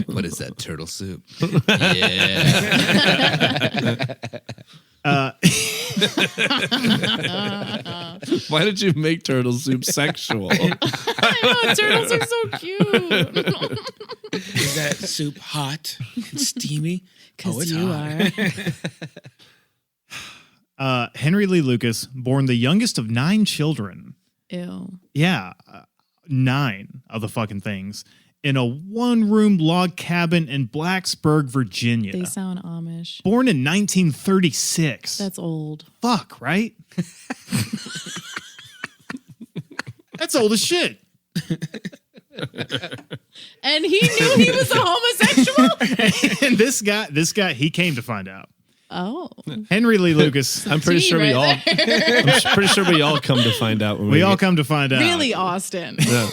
What is that turtle soup? Yeah. Why did you make turtle soup sexual? I know, turtles are so cute. Is that soup hot and steamy? Because it's you hot. are. Henry Lee Lucas, born the youngest of 9 children. Ew. Yeah, 9 of the fucking things. In a 1-room log cabin in Blacksburg, Virginia. They sound Amish. Born in 1936. That's old. Fuck, right? That's old as shit. And he knew he was a homosexual? And this guy, he came to find out. Oh. Henry Lee Lucas. I'm pretty Tea sure we all. right there. I'm pretty sure we all come to find out when We all come to find out. Really, Austin. Yeah.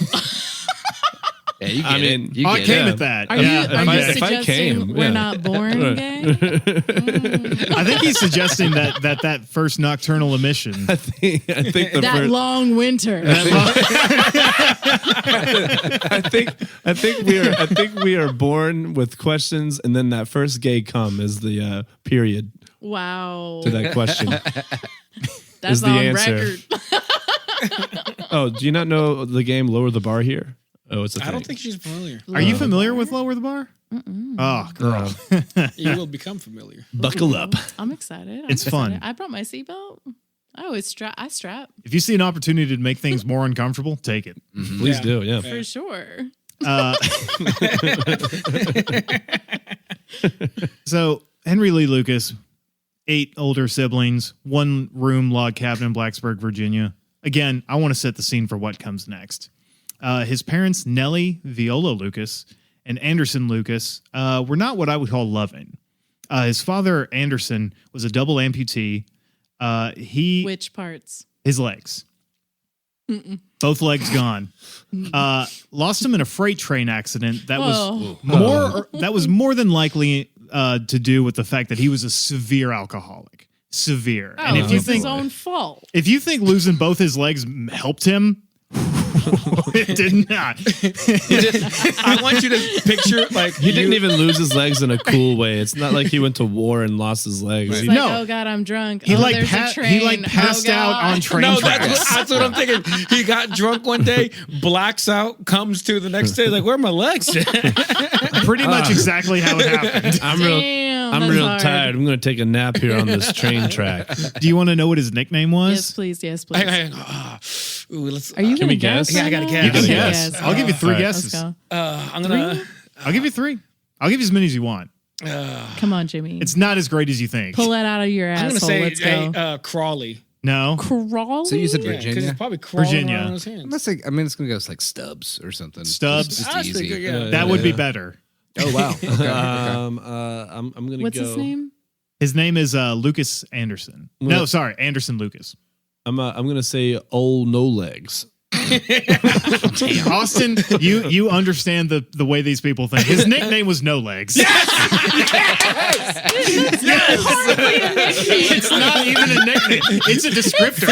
Yeah, you get I mean, it. You I get came it. at that. Are Yeah. you, are you if I suggesting came, we're yeah. not born gay? I think he's suggesting that first nocturnal emission. I think the That first, long winter. I think we are born with questions, and then that first gay come is the period Wow. to that question. That's is the on answer. record. Oh, do you not know the game Lower the Bar here? Oh, it's a thing. I don't think she's familiar. Are you familiar with Lower the Bar? Oh, girl. You will become familiar. Buckle up. I'm excited. I'm It's fun. excited. I brought my seatbelt. I always strap. I strap If you see an opportunity to make things more uncomfortable, take it. Please Yeah. do. Yeah. for sure. So Henry Lee Lucas, 8 older siblings, 1-room log cabin in Blacksburg, Virginia. Again, I want to set the scene for what comes next. His parents, Nellie Viola Lucas and Anderson Lucas, were not what I would call loving. His father, Anderson, was a double amputee. Which parts? His legs. Both legs gone. Lost him in a freight train accident that was more than likely to do with the fact that he was a severe alcoholic. Severe. Oh, And if it you was his think own fault. losing both his legs helped him, it did not. I want you to picture like He didn't even lose his legs in a cool way. It's not like he went to war and lost his legs. It's He- like, No. oh God, I'm drunk. He oh, like there's a train. he passed Oh, out God. on train No, tracks. that's what I'm thinking. He got drunk one day, blacks out, comes to the next day, like, where are my legs? Pretty much exactly how it happened. I'm Damn, that's real hard. tired. I'm going to take a nap here on this train track. Do you want to know what his nickname was? Yes, please. Yes, please. Hang on. Ooh, let's, Are you Can gonna we guess? guess? Yeah, I right gotta now? guess. You gotta Okay, guess. I'll give you 3 Let's guesses. go. I'm gonna. I'll give you 3. I'll give you as many as you want. Come on, Jimmy. It's not as great as you think. Pull that out of your I'm gonna asshole. say Let's go. Crawley. No. Crawley. So you said Yeah, because Virginia? he's probably crawling Virginia. around on his I'm hands. gonna say, I mean, it's gonna go like Stubbs or something. Stubbs? Just That's easy. pretty good, yeah. That would be better. Oh wow. Okay. okay. I'm going to What's go. his name? His name is Lucas Anderson. No, sorry, Anderson Lucas. I'm going to say old no legs. Austin, you understand the way these people think. His nickname was No Legs. Hardly a nickname. It's not even a nickname. It's a descriptor.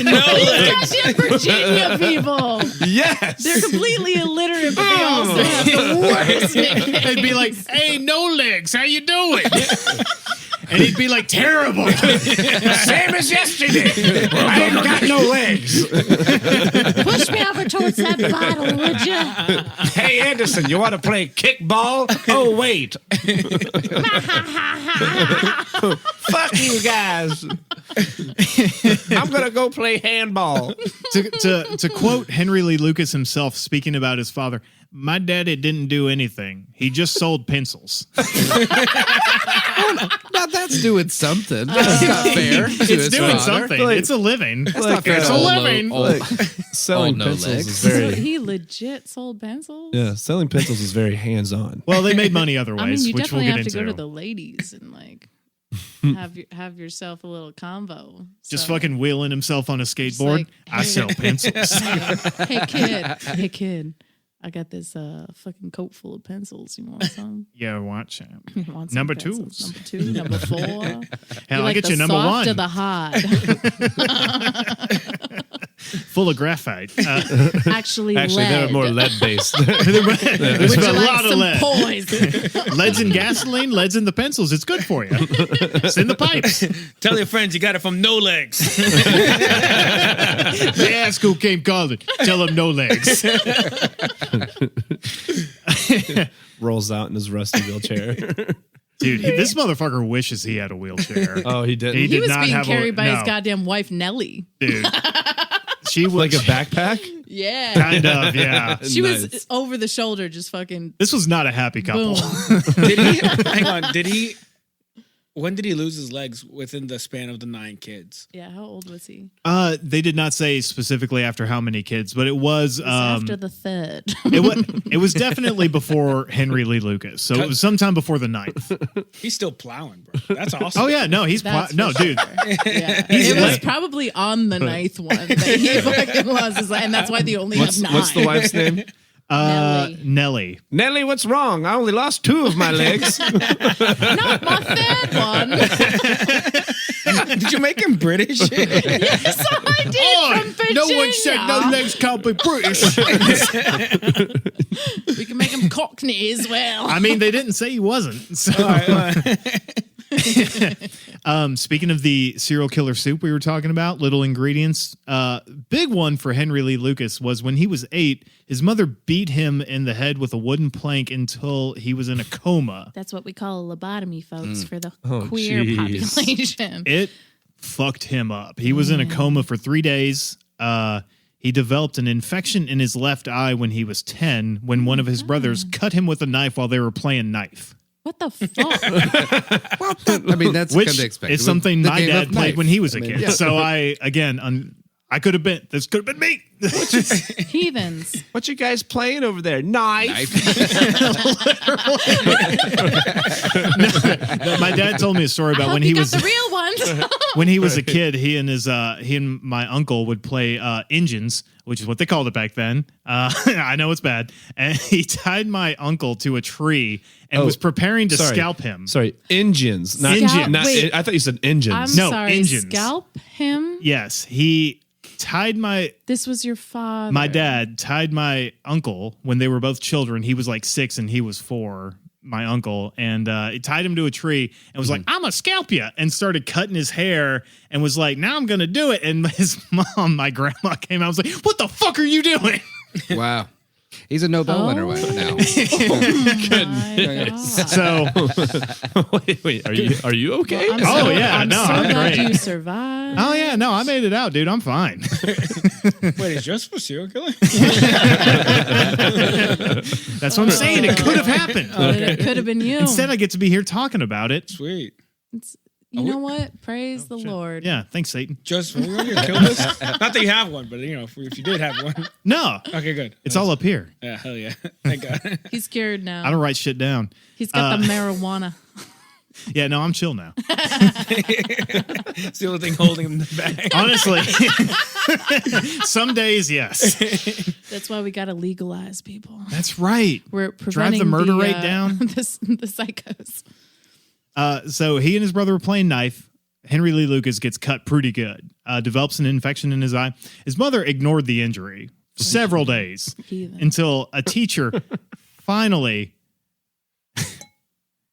Goddamn Virginia people. Yes. They're completely illiterate, but they also have the worst nickname. They'd be like, "Hey, No Legs, how you doing?" And he'd be like, "Terrible, same as yesterday. I ain't got no legs." Push me over towards that bottle, would you? Hey, Anderson, you want to play kickball? Oh, wait. Fuck you guys. I'm going to go play handball. To quote Henry Lee Lucas himself speaking about his father, "My daddy didn't do anything. He just sold pencils." Now that's doing something. That's not fair. It's doing something. Like- It's a living. That's not fair. It's to a all living. Selling no pencils legs. is So very... he legit sold pencils? Yeah, selling pencils is very hands-on. Well, they made money other ways, I mean, you which we'll definitely get have to into. go to the ladies and like have yourself a little convo. Just So, fucking wheeling himself on a skateboard. like, I sell pencils. hey kid, I got this fucking coat full of pencils. You want some? Yeah, watch it. You want some Number pencils? twos. Number 2, number 4. Hell, You I'll like get the you number soft 1. or the hard? Full of graphite. Actually, Actually, lead. they're more lead-based. There's Would a you like lot of some lead. poison? Lead's in gasoline, lead's in the pencils. It's good for you. It's in the pipes. Tell your friends you got it from No Legs. Yeah, school came calling. Tell them No Legs. Rolls out in his rusty wheelchair. Dude, this motherfucker wishes he had a wheelchair. Oh, he didn't? He He was not being have a- carried by no. his goddamn wife Nellie. Dude. She was Like a backpack? Yeah, kind of, yeah. she Nice. was over the shoulder, just fucking This was not a happy couple. boom. Did he? Hang on. Did he? When did he lose his legs within the span of the 9 kids? Yeah, how old was he? They did not say specifically after how many kids, but it was After the third. it was definitely before Henry Lee Lucas. So it was sometime before the 9th. He's still plowing, bro. That's awesome. Oh yeah, no, he's That's no, for dude. sure. Yeah. He's It was like- probably on the 9th one that he fucking lost his leg, and that's why they only have 9. What's the wife's name? Nelly. Nellie, what's wrong? I only lost 2 of my legs. Not my third one. Did you make him British? Yes, I did from Virginia. legs can't be British. We can make him Cockney as well. I mean, they didn't say he wasn't. So. Speaking of the serial killer soup we were talking about, little ingredients. Big one for Henry Lee Lucas was when he was 8, his mother beat him in the head with a wooden plank until he was in a coma. That's what we call a lobotomy, folks, for the Oh, queer jeez. population. It fucked him up. He was in a coma for 3 days. He developed an infection in his left eye when he was 10, when one of his brothers cut him with a knife while they were playing knife. What the fuck? I mean, that's Which kind of expected. is something The my game dad of played knife. when he was a I mean, kid. yeah. So I could have been, this could have been me. Heathens. What you guys playing over there? Knife. My dad told me a story about I when hope he you was got the real ones. when he was a kid. He and my uncle would play engines, which is what they called it back then. I know it's bad. And he tied my uncle to a tree and was preparing to scalp him. Sorry, engines. Not Engine. Not, Wait. I thought you said engines. I'm No, sorry. engines. Scalp him? Yes, he tied This was your father. my dad tied my uncle when they were both children. He was like 6 and he was 4. My uncle, and he tied him to a tree and was like, "I'm gonna scalp you," and started cutting his hair and was like, "Now I'm gonna do it." And his mom, my grandma, came out and was like, "What the fuck are you doing?" Wow. He's a Nobel winner right now. My God. So, wait, are you okay? I'm Oh, so, yeah, I'm no, so I'm glad great. you survived. oh yeah, no, I made it out, dude. I'm fine. Wait, is Joseph a serial killer? That's what I'm saying. It could have happened. It could have been you. Instead, I get to be here talking about it. Sweet. You know what? Praise the Lord. Yeah, thanks, Satan. Joseph, are we going to kill this? Not that you have one, but if you did have one. No, Okay, good. it's all up here. Yeah, hell yeah. Thank God. He's scared now. I don't write shit down. He's got the marijuana. Yeah, no, I'm chill now. It's the only thing holding him back. Honestly, some days, yes. That's why we got to legalize people. That's right. We're Drive preventing the murder rate down. the psychos. So he and his brother were playing knife. Henry Lee Lucas gets cut pretty good. Develops an infection in his eye. His mother ignored the injury for several days Heathen. until a teacher finally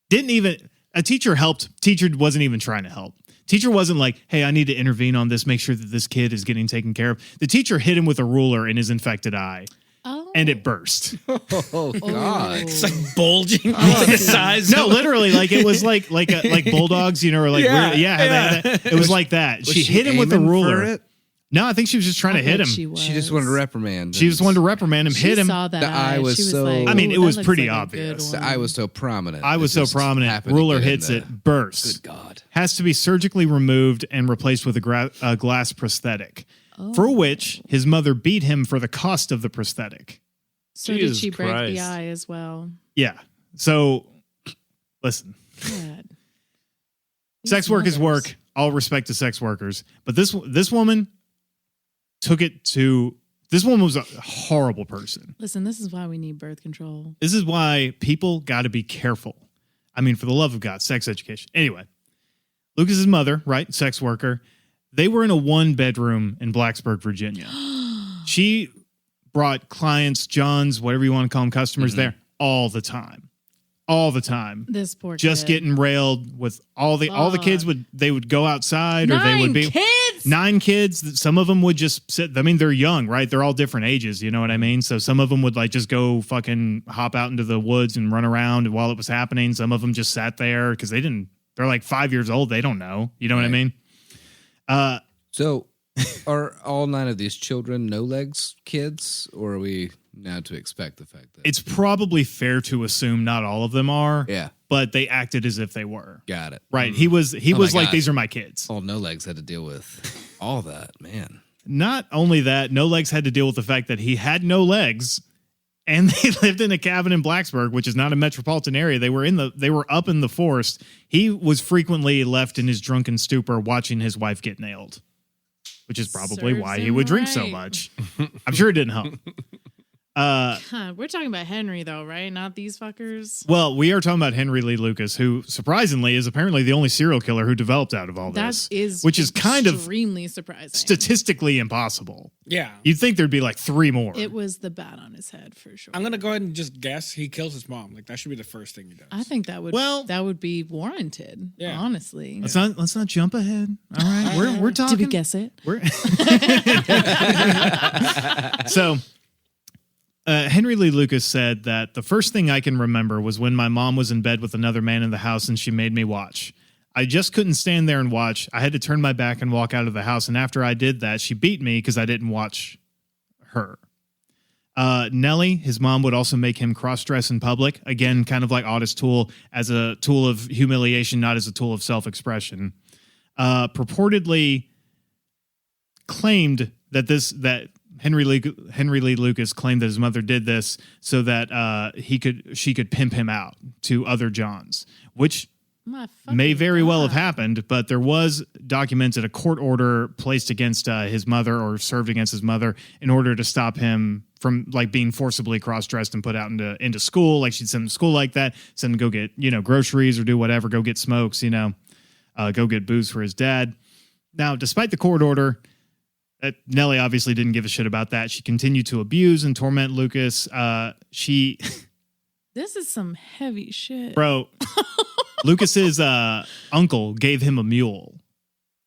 didn't even. A teacher helped. Teacher wasn't even trying to help. Teacher wasn't like, "Hey, I need to intervene on this. Make sure that this kid is getting taken care of." The teacher hit him with a ruler in his infected eye, Oh. and it burst. Oh, God. It's like bulging the size. No, of- literally, like it was like bulldogs, or like it was like that. She hit him with a aiming for ruler. it? No, I think she was just trying to hit him. She She just wanted to reprimand. She just wanted to reprimand him, She hit him. saw that The eye was She was so- like, I mean, it "Ooh, was that looks pretty like a good obvious. one." The eye was so prominent. I was It so just prominent. happened to Ruler get in hits the- it, bursts. Good God. Has to be surgically removed and replaced with a glass prosthetic, for which his mother beat him for the cost of the prosthetic. So Jesus did she break Christ. the eye as well? Yeah. So, listen, God. sex work is work. All respect to sex workers, but this woman took it to. This woman was a horrible person. Listen, this is why we need birth control. This is why people got to be careful. I mean, for the love of God, sex education. Anyway, Lucas's mother, right, sex worker, they were in a 1-bedroom in Blacksburg, Virginia. She brought clients, Johns, whatever you want to call them, customers there all the time. All the time. This poor Just kid. getting railed with all the kids would go outside, or they would be kids. 9 kids. Some of them would just sit. I mean, they're young, right? They're all different ages. You know what I mean? So some of them would like just go fucking hop out into the woods and run around while it was happening. Some of them just sat there because they're like 5 years old. They don't know. You know what I mean? So, are all 9 of these children no legs kids, or are we now to expect the fact that It's probably fair to assume not all of them are. Yeah. but they acted as if they were. Got it. Right. He was my like, God. these are my kids. Oh, No Legs had to deal with all that, man. Not only that, No Legs had to deal with the fact that he had no legs, and they lived in a cabin in Blacksburg, which is not a metropolitan area. They were up in the forest. He was frequently left in his drunken stupor watching his wife get nailed, which is probably Serves why he him would drink so right. much. I'm sure it didn't help. We're talking about Henry, though, right? Not these fuckers. Well, we are talking about Henry Lee Lucas, who surprisingly is apparently the only serial killer who developed out of all this. That is which is kind of extremely surprising. statistically impossible. Yeah. You'd think there'd be like 3 more. It was the bat on his head for sure. I'm gonna go ahead and just guess he kills his mom. Like that should be the first thing he does. I think that would be warranted. Yeah. Honestly. Let's not jump ahead. All right, we're talking. Did we guess it? So, Henry Lee Lucas said that the first thing I can remember was when my mom was in bed with another man in the house and she made me watch. I just couldn't stand there and watch. I had to turn my back and walk out of the house. And after I did that, she beat me because I didn't watch her. Nellie, his mom, would also make him cross-dress in public. Again, kind of like Ottis Toole, as a tool of humiliation, not as a tool of self-expression. Purportedly claimed that Henry Lee Lucas claimed that his mother did this so that she could pimp him out to other Johns, which My fucking may very well have God. happened, but there was documented a court order placed against his mother or served against his mother in order to stop him from like being forcibly cross-dressed and put out into school. Like she'd send him to school like that, send him to go get, groceries or do whatever, go get smokes, go get booze for his dad. Now, despite the court order, Nellie obviously didn't give a shit about that. She continued to abuse and torment Lucas. This is some heavy shit. Bro, Lucas's uncle gave him a mule.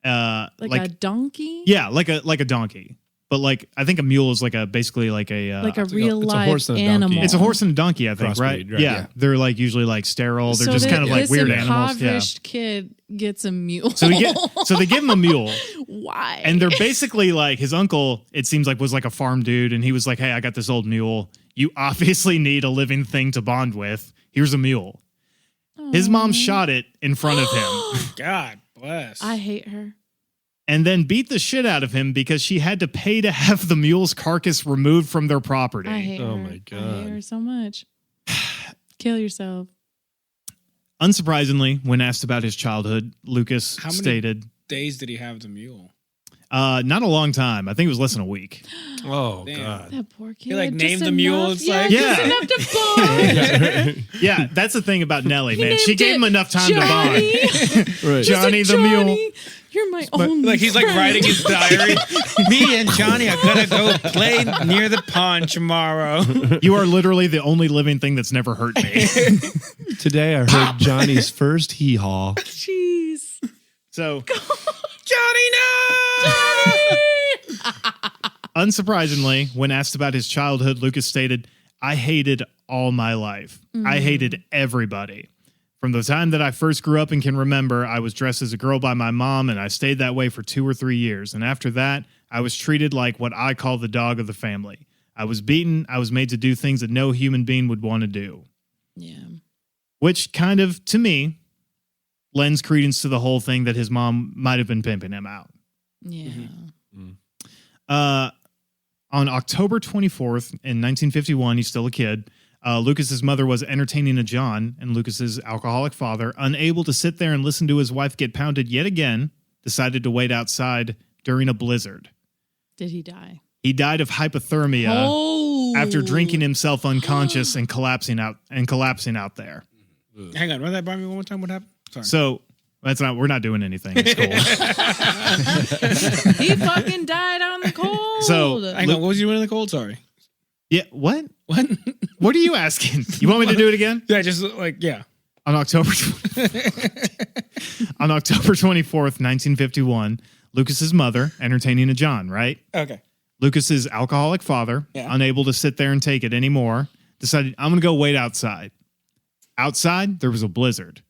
Like a donkey? Yeah, like a donkey. But like I think a mule is basically like a Like a it's a real life horse and a donkey. animal. it's a horse and a donkey, I think, right? Crossbreed, right, Yeah. yeah. They're like usually like sterile. They're just kind of like this weird animals. Yeah. impoverished kid gets a mule. So they give him a mule. Why? And they're basically like his uncle, it seems like, was like a farm dude. And he was like, hey, I got this old mule. You obviously need a living thing to bond with. Here's a mule. His mom shot it in front of him God bless. I hate her. and then beat the shit out of him because she had to pay to have the mule's carcass removed from their property. I hate her. Oh my I hate God. her so much. Kill yourself. Unsurprisingly, when asked about his childhood, Lucas How many- stated, Days did he have the mule? not a long time. I think it was less than a week. Oh Damn. God. That poor kid. like, Just named the mule, enough- it's like- just Yeah. enough to bond. Yeah, that's the thing about Nellie, He man. She named gave it him enough time to bond. Right. Johnny He's the like, mule. "Johnny, you're my only Like he's like friend." writing his diary. Me and Johnny are gonna go play near the pond tomorrow. You are literally the only living thing that's never hurt me. Today I heard Johnny's first hee haw. Jeez. So, Johnny, no! unsurprisingly, when asked about his childhood, Lucas stated, I hated all my life. I hated everybody. From the time that I first grew up and can remember, I was dressed as a girl by my mom, and I stayed that way for 2 or 3 years. And after that, I was treated like what I call the dog of the family. I was beaten. I was made to do things that no human being would want to do. Yeah. Which kind of, to me, lends credence to the whole thing that his mom might have been pimping him out. Yeah. On October 24th in 1951, he's still a kid, Lucas's mother was entertaining a John, and Lucas's alcoholic father, unable to sit there and listen to his wife get pounded yet again, decided to wait outside during a blizzard. Did he die? He died of hypothermia Oh. after drinking himself unconscious and collapsing out there. Hang on, run that by me one more time. What happened? Sorry. So we're not doing anything. It's cool. He fucking died on the cold. So, Hang on, what was you doing in the cold? Sorry. Yeah, what? What? What are you asking? You want me to do it again? Yeah, just like yeah. On October 24th, 1951, Lucas's mother entertaining a John, right? Okay. Lucas's alcoholic father, Yeah. unable to sit there and take it anymore, decided, I'm going to go wait outside. Outside, there was a blizzard.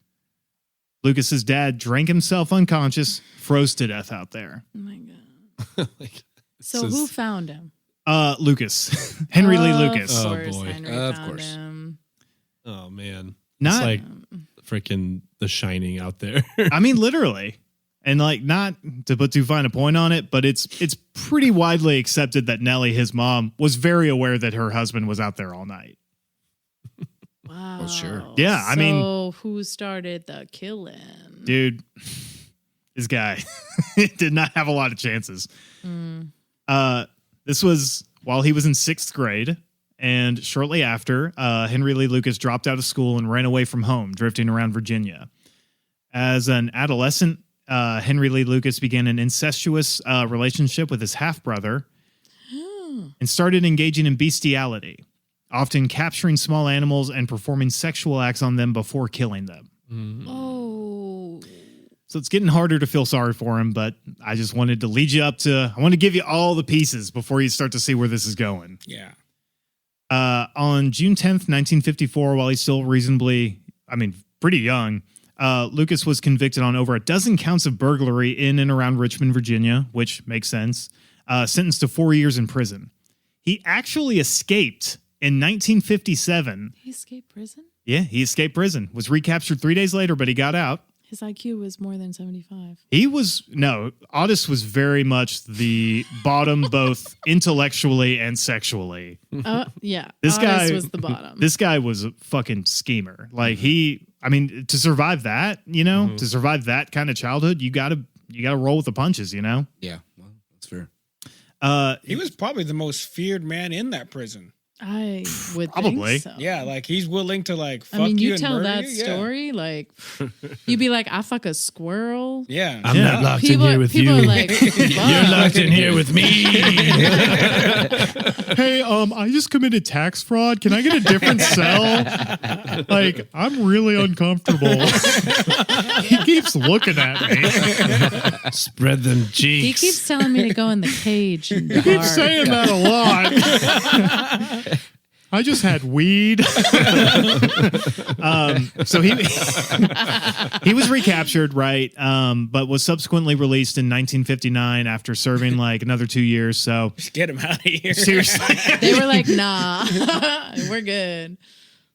Lucas's dad drank himself unconscious, froze to death out there. Oh my God. So This is- who found him? Lucas. Henry Lee Lucas. Of Oh, course, boy. Henry Of found course. him. Oh man. Not It's like freaking The Shining out there. I mean, literally. And like, not to put too fine a point on it, but it's pretty widely accepted that Nellie, his mom, was very aware that her husband was out there all night. Wow. Oh, sure. Yeah, I mean- So who started the killing? Dude, this guy did not have a lot of chances. This was while he was in 6th grade. And shortly after, Henry Lee Lucas dropped out of school and ran away from home, drifting around Virginia. As an adolescent, Henry Lee Lucas began an incestuous relationship with his half-brother and started engaging in bestiality, often capturing small animals and performing sexual acts on them before killing them. Oh. So it's getting harder to feel sorry for him, but I just wanted to lead you up to, I want to give you all the pieces before you start to see where this is going. Yeah. On June 10th, 1954, while he's still pretty young, Lucas was convicted on over a dozen counts of burglary in and around Richmond, Virginia, which makes sense, sentenced to 4 years in prison. He actually escaped in 1957. He escaped prison? Yeah, he escaped prison, was recaptured 3 days later, but he got out. His IQ was more than 75. Otis was very much the bottom, both intellectually and sexually. Yeah. This guy Otis was the bottom. This guy was a fucking schemer. Like to survive that, to survive that kind of childhood, you gotta roll with the punches, Yeah, well, that's fair. He was probably the most feared man in that prison. I would Probably. think so. Yeah, like he's willing to like fuck I mean, you you and tell murder that you? Yeah. story, like you'd be like, I fuck a squirrel. Yeah. I'm Yeah. not locked People, in here with people you. are like, You're locked in here with me. Hey, I just committed tax fraud. Can I get a different cell? Like, I'm really uncomfortable. He keeps looking at me. Spread them cheeks. he keeps telling me to go in the cage. And He keeps saying that a lot. I just had weed. So he was recaptured, right? But was subsequently released in 1959 after serving like another 2 years. So Just get him out of here. seriously. They were like, nah, we're good.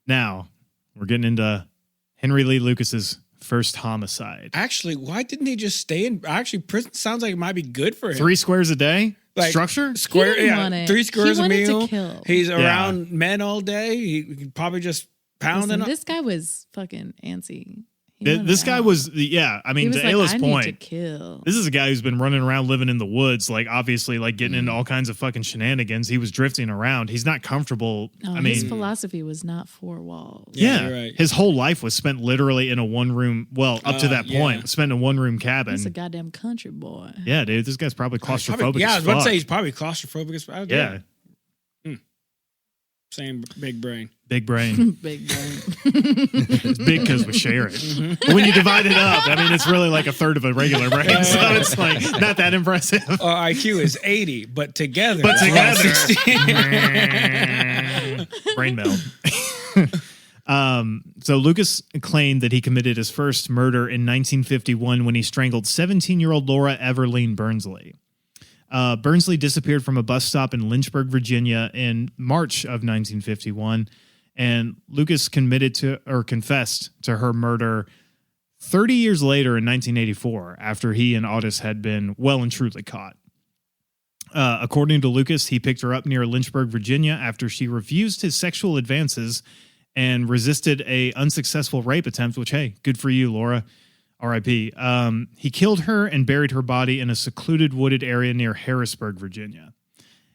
Now we're getting into Henry Lee Lucas's first homicide. Actually, why didn't he just stay in? Actually, prison sounds like it might be good for him. 3 squares a day? Like, Structure? Square, He didn't yeah, want it. 3 squares He a wanted to meal. kill. He's around men all day. He could probably just pound Listen, them. this guy was fucking antsy. He This wanted guy out. was, He to was like, Ayla's I point, need to kill. this is a guy who's been running around living in the woods, like obviously like getting into all kinds of fucking shenanigans. He was drifting around. He's not comfortable. No, his philosophy was not 4 walls. Yeah, you're right. his whole life was spent literally in a one-room, up to that yeah. point, spent in a one-room cabin. He's a goddamn country boy. Yeah, dude, this guy's probably claustrophobic Probably, yeah, I as was about to fuck. say he's probably claustrophobic as fuck. Yeah, Same big brain. big brain. Big brain. It's big because we share it. But when you divide it up, I mean, it's really like a third of a regular brain, so it's like not that impressive. Our IQ is 80, but together. But it's around together. 60. Brain meld. So Lucas claimed that he committed his first murder in 1951 when he strangled 17-year-old Laura Everline Burnsley. Burnsley disappeared from a bus stop in Lynchburg, Virginia in March of 1951, and Lucas confessed to her murder 30 years later in 1984 after he and Otis had been well and truly caught. According to Lucas, he picked her up near Lynchburg, Virginia after she refused his sexual advances and resisted a unsuccessful rape attempt, which, hey, good for you, Laura. R.I.P. He killed her and buried her body in a secluded wooded area near Harrisburg, Virginia.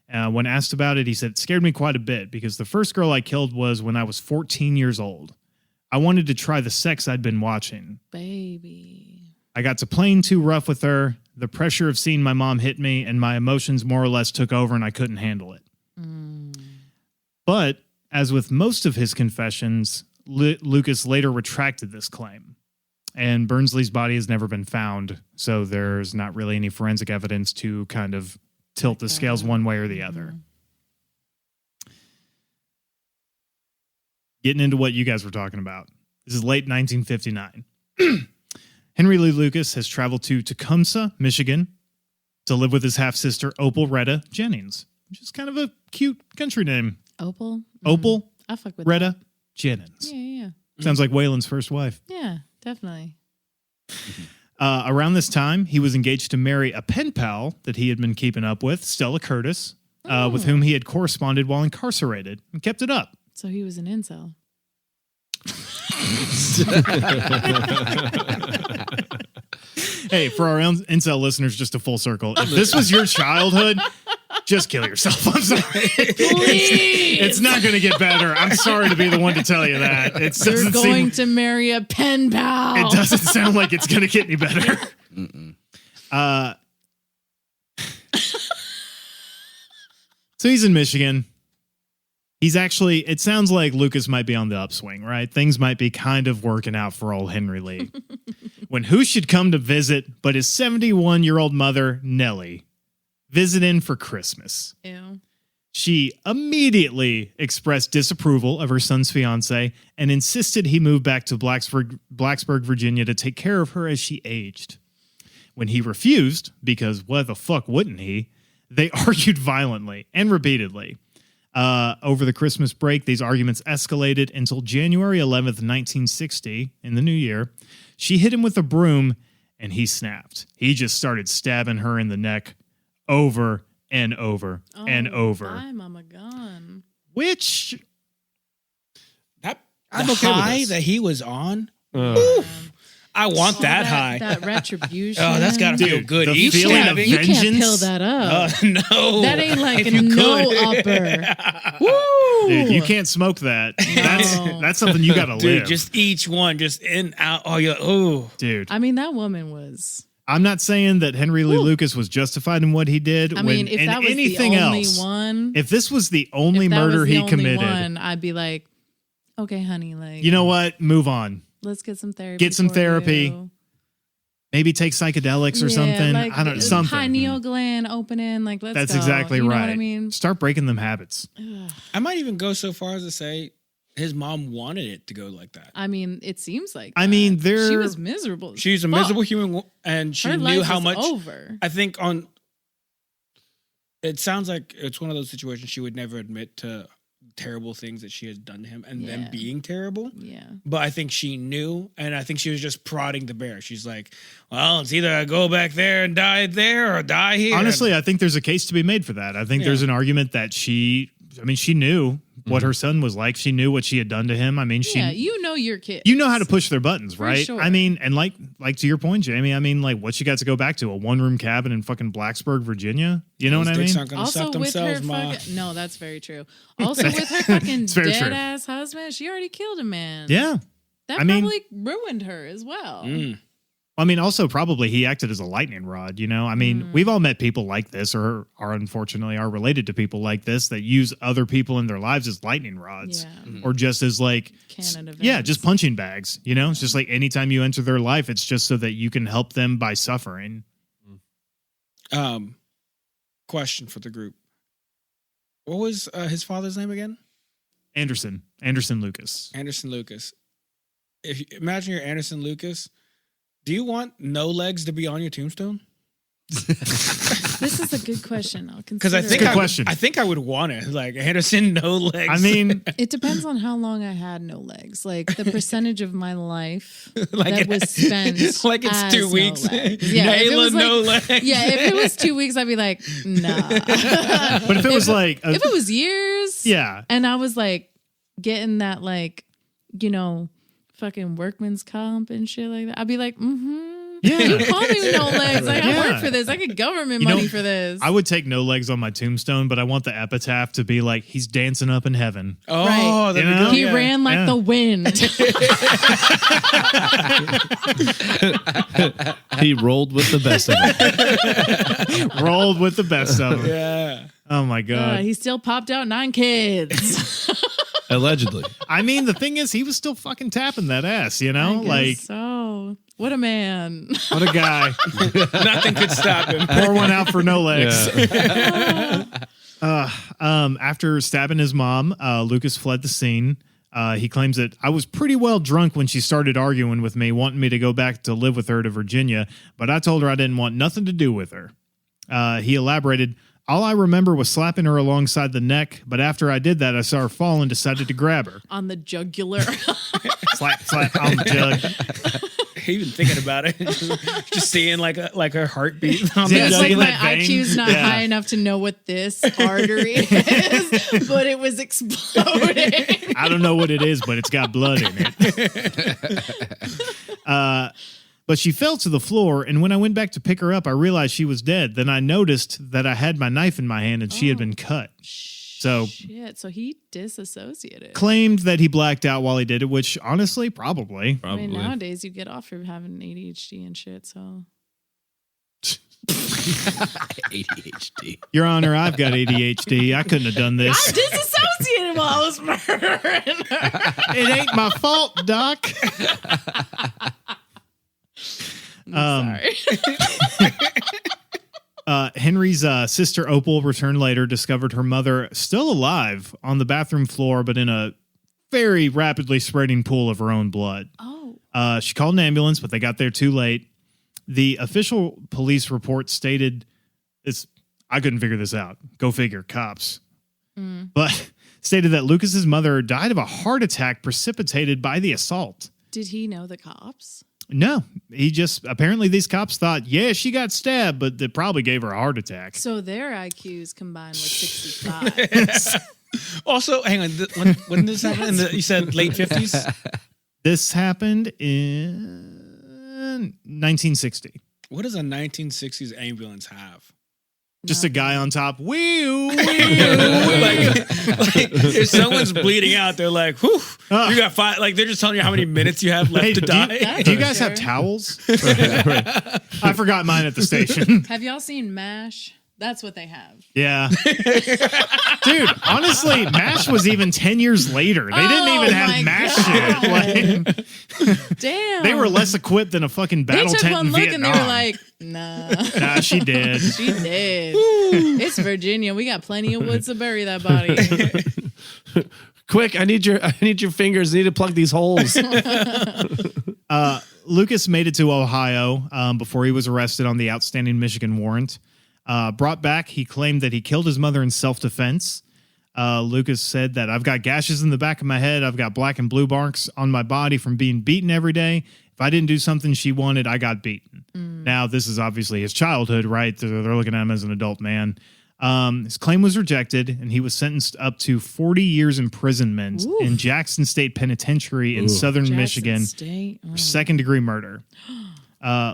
When asked about it, he said, "It scared me quite a bit because the first girl I killed was when I was 14 years old. I wanted to try the sex I'd been watching. Baby. I got to playing too rough with her. The pressure of seeing my mom hit me and my emotions more or less took over and I couldn't handle it." But as with most of his confessions, Lucas later retracted this claim. And Burnsley's body has never been found, so there's not really any forensic evidence to kind of tilt the scales one way or the other. Getting into what you guys were talking about. This is late 1959. Henry Lee Lucas has traveled to Tecumseh, Michigan, to live with his half-sister, Opal Retta Jennings, which is kind of a cute country name. Opal? Opal I fuck with Retta Jennings. that. Yeah. Sounds like Waylon's first wife. Yeah, definitely. Around this time, he was engaged to marry a pen pal that he had been keeping up with, Stella Curtis, with whom he had corresponded while incarcerated and kept it up. So he was an incel. Hey, for our own incel listeners, just a full circle. If this was your childhood, just kill yourself. I'm sorry. Please. It's not going to get better. I'm sorry to be the one to tell you that. You're going to marry a pen pal. It doesn't sound like it's going to get any better. So he's in Michigan. He's actually, it sounds like Lucas might be on the upswing, right? Things might be kind of working out for old Henry Lee. When who should come to visit but his 71-year-old mother, Nellie, visiting for Christmas. Ew. She immediately expressed disapproval of her son's fiance and insisted he move back to Blacksburg, Virginia to take care of her as she aged. When he refused, because what the fuck wouldn't he, they argued violently and repeatedly. Over the Christmas break, these arguments escalated until January 11th, 1960, in the new year. She hit him with a broom, and he snapped. He just started stabbing her in the neck over and over and over. Bye, Mama Gun. Which... That I'm the okay with high this. that he was on. Uh, I want that high. That retribution. Oh, that's gotta feel Dude, good. the Each feeling stabbing- of You can't vengeance? pill that up. No, That ain't like If a you no could. upper. Woo! Dude, you can't smoke that. That's something you gotta Dude, live. just each one, just in out. Oh, yeah. Oh, Dude, I mean, that woman was. I'm not saying that Henry Lee Lucas was justified in what he did. I mean, if that was anything the only else, one, if this was the only if that was murder the he only committed, one, I'd be like, okay, honey, like, you know what? Move on. let's get some therapy. Get some for therapy. you. Maybe take psychedelics or Yeah, something. like I don't know. Something. pineal gland opening. Like, let's That's go. exactly You know right. what I mean? Start breaking them habits. I might even go so far as to say his mom wanted it to go like that. I mean, it seems like. I mean, that. She was miserable. as She's a fuck. miserable human, and she Her knew life how is much. over. I think on. It sounds like it's one of those situations she would never admit to terrible things that she has done to him, and them Yeah. being terrible. Yeah. But I think she knew, and I think she was just prodding the bear. She's like, "Well, it's either I go back there and die there, or die here." Honestly, I think there's a case to be made for that. I think there's an argument that she knew what her son was like. She knew what she had done to him. I mean, Yeah, you know your kid. you know how to push their buttons, For right? sure. I mean, and like to your point, Jamie, I mean, like, what you got to go back to? A one-room cabin in fucking Blacksburg, Virginia? You know what I Those dicks mean? aren't gonna Also suck with themselves, her Ma. fucking no, that's very true. Also with her fucking It's very true. dead ass husband, she already killed a man. Yeah. that I mean- probably ruined her as well. Mm. I mean, also probably he acted as a lightning rod, you know? I mean, we've all met people like this or are unfortunately are related to people like this that use other people in their lives as lightning rods Yeah. or just as like, Cannon events. yeah, just punching bags, you know? It's just like anytime you enter their life, it's just so that you can help them by suffering. Question for the group: what was his father's name again? Anderson Lucas. Anderson Lucas. If you imagine you're Anderson Lucas, do you want no legs to be on your tombstone? This is a good question. I'll consider. Because I think Good question. I think I would want it. Like Anderson, no legs. I mean, it depends on how long I had no legs. Like the percentage of my life Like that it- was spent. like it's as 2 weeks. No legs. Yeah, if it Naila, was no like, legs. yeah, if it was 2 weeks, I'd be like, nah. but if it was like, if it was years, yeah, and I was like getting that like, you know, fucking workman's comp and shit like that, I'd be like, yeah. You call me with no legs. Like, I Yeah. work for this. I get government You know, money for this. I would take no legs on my tombstone, but I want the epitaph to be like, he's dancing up in heaven. Oh, Right. that'd You be know? good. he Yeah. ran like Yeah. the wind. he rolled with the best of them. Rolled with the best of them. Yeah. Oh my God. He still popped out 9 kids. Allegedly. I mean, the thing is, he was still fucking tapping that ass, you know? I guess Like, so. What a man. what a guy. Nothing could stop him. Pour one out for no legs. Yeah. After stabbing his mom, Lucas fled the scene. He claims that I was pretty well drunk when she started arguing with me, wanting me to go back to live with her to Virginia, but I told her I didn't want nothing to do with her. He elaborated, All I remember was slapping her alongside the neck, but after I did that, I saw her fall and decided to grab her. On the jugular. Slap, slap on the jug. Even thinking about it, just seeing like a heartbeat on the Yeah, It's jugular. like in my that vein. IQ's not Yeah. high enough to know what this artery is, but it was exploding. I don't know what it is, but it's got blood in it. But she fell to the floor, and when I went back to pick her up, I realized she was dead. Then I noticed that I had my knife in my hand and she had been cut. So Shit, so he disassociated. claimed that he blacked out while he did it, which honestly, probably. I mean, nowadays you get off for having ADHD and shit, so. ADHD. Your Honor, I've got ADHD. I couldn't have done I this. disassociated while I was murdering her. It ain't my fault, Doc. Sorry. Henry's sister Opal returned later, discovered her mother still alive on the bathroom floor, but in a very rapidly spreading pool of her own blood. Oh. She called an ambulance, but they got there too late. The official police report stated this. I couldn't figure this out. Go figure, cops. But stated that Lucas's mother died of a heart attack precipitated by the assault. Did he know the cops? No, he just apparently these cops thought, yeah, she got stabbed, but they probably gave her a heart attack. So their IQs combined with 65. Also, hang on. When did this happen? You said late 50s? This happened in 1960. What does a 1960s ambulance have? Just a guy on top. Wee, like, if someone's bleeding out, they're like, whew, you got 5. Like, they're just telling you how many minutes you have left Hey, to die. do you guys have towels? I forgot mine at the station. Have y'all seen MASH? That's what they have. Yeah. Dude, honestly, MASH was even 10 years later. They didn't even have MASH shit. Like, Damn. they were less equipped than a fucking They battle took tent one in look Vietnam. and they were like, nah. Nah, she did. She did. It's Virginia. We got plenty of woods to bury that body. Quick, I need your fingers. I need to plug these holes. Lucas made it to Ohio before he was arrested on the outstanding Michigan warrant. Brought back, he claimed that he killed his mother in self-defense. Lucas said that I've got gashes in the back of my head. I've got black and blue marks on my body from being beaten every day. If I didn't do something she wanted, I got beaten. Now, this is obviously his childhood, right? They're looking at him as an adult man. His claim was rejected, and he was sentenced up to 40 years imprisonment in Jackson State Penitentiary in southern Jackson Michigan State. for second-degree murder.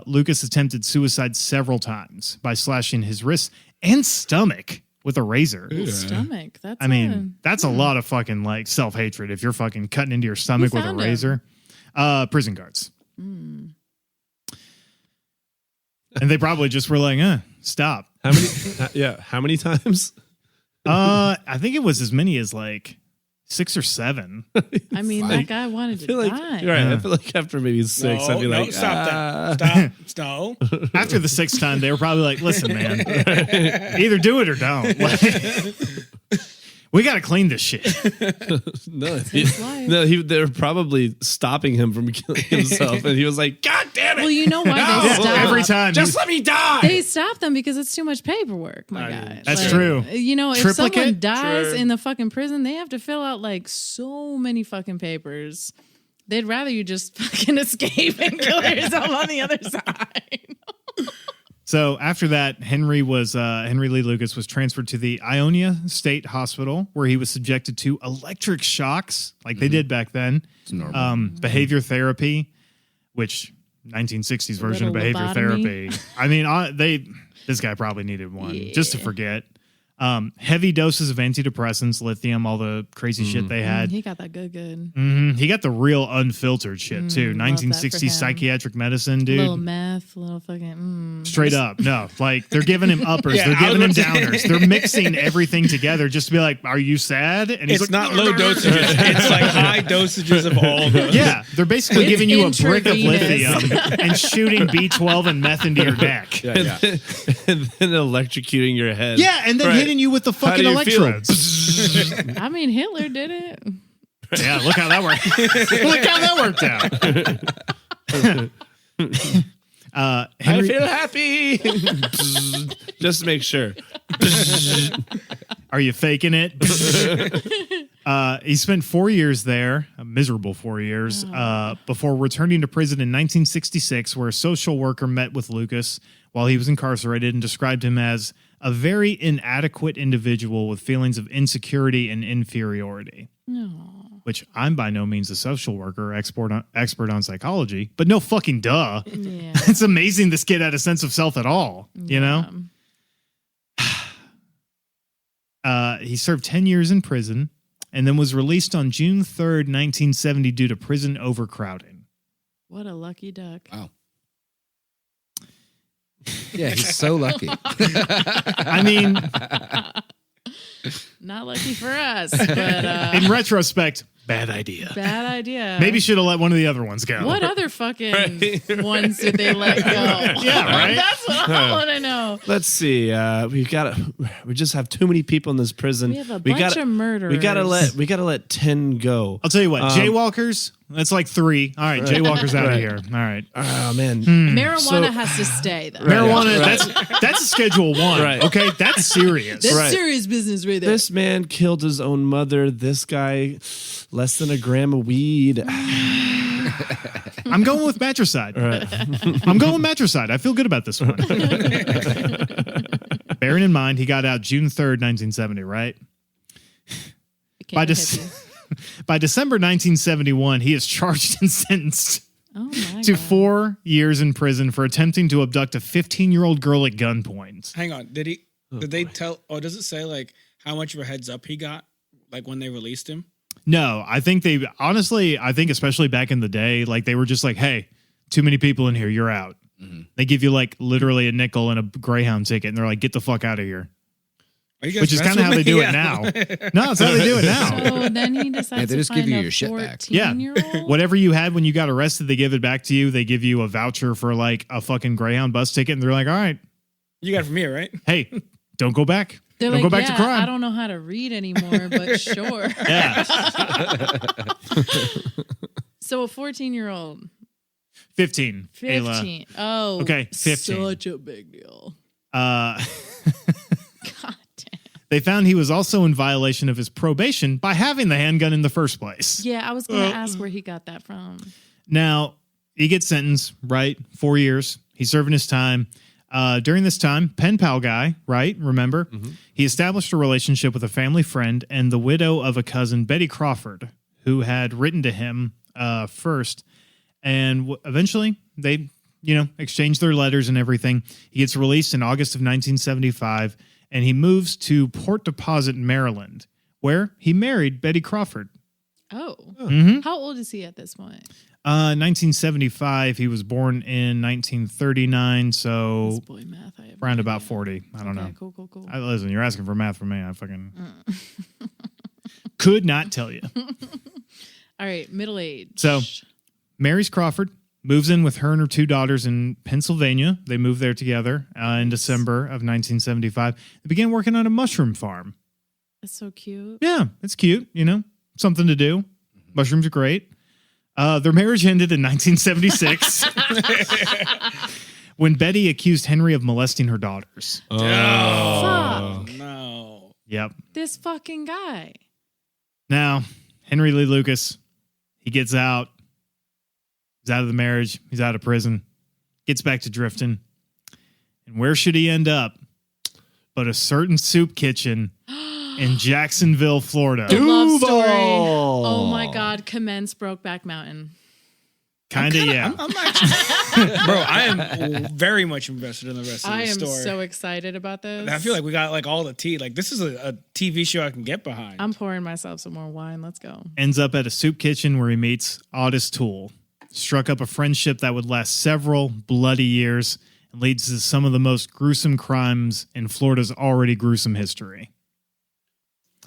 Lucas attempted suicide several times by slashing his wrists and stomach with a razor. Stomach. That's I mean, that's a lot of fucking like self-hatred if you're fucking cutting into your stomach with a found him? razor. Prison guards. And they probably just were like, stop. How many? How many times? I think it was as many as like 6 or 7. I mean, that guy wanted to like, die. you're right. I feel like after maybe 6, I'd be like, stop that. Stop. No. After the 6th time, they were probably like, listen, man, either do it or don't. Like, we got to clean this shit. No, his life. they're probably stopping him from killing himself, and he was like, "God damn it!" Well, you know why they Yeah, stopped. every time. Just let me die. They stopped them because it's too much paperwork, my guy. That's true. You know, if Triplicate? someone dies True. in the fucking prison, they have to fill out like so many fucking papers. They'd rather you just fucking escape and kill yourself on the other side. So after that, Henry Lee Lucas was transferred to the Ionia State Hospital, where he was subjected to electric shocks, like they did back then. It's normal. Behavior therapy, which 1960s version of Little behavior lobotomy. therapy. I mean, this guy probably needed one just to Yeah. forget. Heavy doses of antidepressants, lithium, all the crazy shit they had. He got that good. He got the real unfiltered shit too. love that for 1960s him. psychiatric medicine, dude. Little meth, little fucking. Straight up. No, like they're giving him uppers. Yeah, they're I was giving him about to downers. They're mixing everything together just to be like, are you sad? And he's It's like, not low dosages. It's like high dosages of all of those. yeah, they're basically It's giving you a brick of intravenous. lithium and shooting B12 and meth into your neck. Yeah, yeah. and then electrocuting your head. Yeah, and then Right. hitting you with the How fucking do you feel? electrodes. I mean, Hitler did it. Yeah, look how that worked. Look how that worked out. I Henry, feel happy. Just to make sure. Are you faking it? He spent 4 years there, a miserable 4 years, before returning to prison in 1966, where a social worker met with Lucas while he was incarcerated and described him as a very inadequate individual with feelings of insecurity and inferiority. Which I'm by no means a social worker, expert on psychology, but no fucking duh. Yeah. It's amazing this kid had a sense of self at all, you know? He served 10 years in prison and then was released on June 3rd, 1970 due to prison overcrowding. What a lucky duck. Wow. Yeah, he's so lucky. I mean, Not lucky for us, but in retrospect, bad idea. bad idea. Maybe should have let one of the other ones go. What other fucking ones did they let go? Yeah, right? That's what I want to know. Let's see. We just have too many people in this prison. We have a bunch of murderers. We gotta let 10 go. I'll tell you what, jaywalkers, that's like 3. All right, jaywalkers out of here. All right. Oh man. Marijuana has to stay, though. Marijuana, that's a Schedule 1. Right. Okay, that's serious. That's Right. serious business right there. This man killed his own mother. This guy, less than a gram of weed. I'm going with matricide. Right. I'm going with matricide. I feel good about this one. Bearing in mind, he got out June 3rd, 1970, right? By, by December 1971, he is charged and sentenced to 4 years in prison for attempting to abduct a 15-year-old girl at gunpoint. Hang on. Did they tell, or does it say like how much of a heads up he got, like when they released him? No, I think especially back in the day, like they were just like, hey, too many people in here, you're out. Mm-hmm. They give you like literally a nickel and a Greyhound ticket, and they're like, get the fuck out of here. Which is kind of how they do it now. No, it's how they do it now. So then he decides they just to give find you a your shit back. 14-year-old? Whatever you had when you got arrested, they give it back to you. They give you a voucher for like a fucking Greyhound bus ticket, and they're like, all right, You got it from here, right? hey, don't go back. They're Don't like, go back to crime. I don't know how to read anymore, but sure. Yeah. So a 14-year-old. 15. 15. Ayla. Oh. Okay, 15. Such a big deal. Uh, God damn. they found he was also in violation of his probation by having the handgun in the first place. Yeah, I was going to ask where he got that from. Now, he gets sentenced, right? 4 years. He's serving his time. During this time, pen pal guy, right? Remember? Mm-hmm. He established a relationship with a family friend and the widow of a cousin, Betty Crawford, who had written to him first. And eventually, they, exchanged their letters and everything. He gets released in August of 1975, and he moves to Port Deposit, Maryland, where he married Betty Crawford. Oh. Mm-hmm. How old is he at this point? 1975. He was born in 1939, so This boy math. I have around no about idea. 40. I don't know. Cool. Listen, you're asking for math from me. I fucking could not tell you. All right, middle age. So, marries Crawford, moves in with her and her 2 daughters in Pennsylvania. They moved there together in December of 1975. They began working on a mushroom farm. That's so cute. Yeah, it's cute, something to do. Mushrooms are great. Their marriage ended in 1976 when Betty accused Henry of molesting her daughters. Fuck. No. Yep. This fucking guy. Now, Henry Lee Lucas, he gets out. He's out of the marriage. He's out of prison. Gets back to drifting. And where should he end up but a certain soup kitchen in Jacksonville, Florida? The love story. Oh my God. Commence Brokeback Mountain. Kind of, yeah. I'm actually, bro, I am very much invested in the rest of I the am story. so excited about this. I feel like we got like all the tea. Like this is a TV show I can get behind. I'm pouring myself some more wine. Let's go. Ends up at a soup kitchen where he meets Otis Toole. Struck up a friendship that would last several bloody years and leads to some of the most gruesome crimes in Florida's already gruesome history.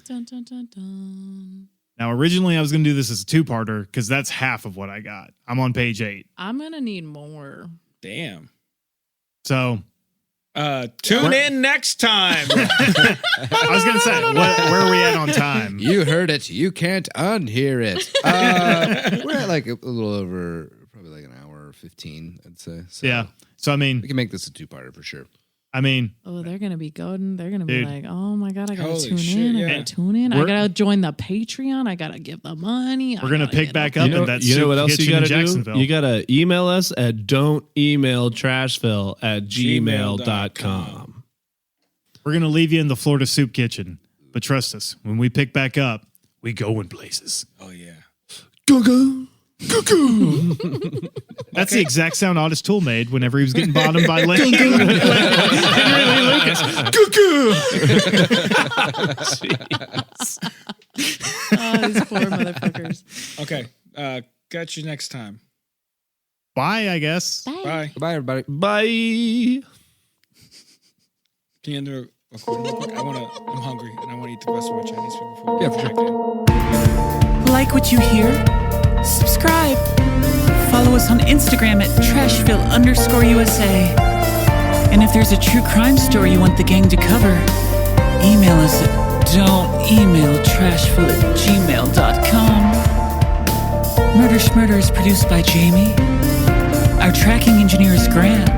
Dun, dun, dun, dun. Now, originally I was going to do this as a 2-parter because that's half of what I got. I'm on page 8. I'm going to need more. Damn. So, tune in next time. I was going to say, where are we at on time? You heard it. You can't unhear it. We're at like a little over, probably like an hour or 15, I'd say. So Yeah. So, I mean, we can make this a 2-parter for sure. I mean, Oh, they're gonna be going. They're gonna be Dude. like, "Oh my god, I gotta Holy tune shit, in. yeah. I gotta tune in. I We're- gotta join the Patreon. I gotta give the money. we're gonna pick back up You know, in that you know what else you got to do? Jacksonville. You got to email us at don'temailtrashville@gmail.com. We're gonna leave you in the Florida soup kitchen, but trust us, when we pick back up, we go in places. Oh yeah. Go, go. That's the exact sound Otis Toole made whenever he was getting bottomed by Henry Lee Lucas. Oh, these poor motherfuckers. Okay. Catch you next time. Bye, I guess. Bye. Goodbye, everybody. Bye. Can you end the recording real quick? I'm hungry and I want to eat the rest of my Chinese food before Yeah, we for check sure. in. Like what you hear? Subscribe. Follow us on Instagram at Trashville_USA. And if there's a true crime story you want the gang to cover, email us at don'temailtrashville@gmail.com. Murder Schmurder is produced by Jaime. Our tracking engineer is Grant.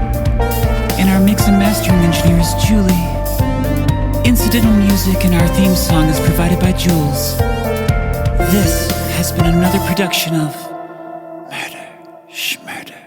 And our mix and mastering engineer is Julie. Incidental music and our theme song is provided by Jules. This has been another production of Murder Schmurder.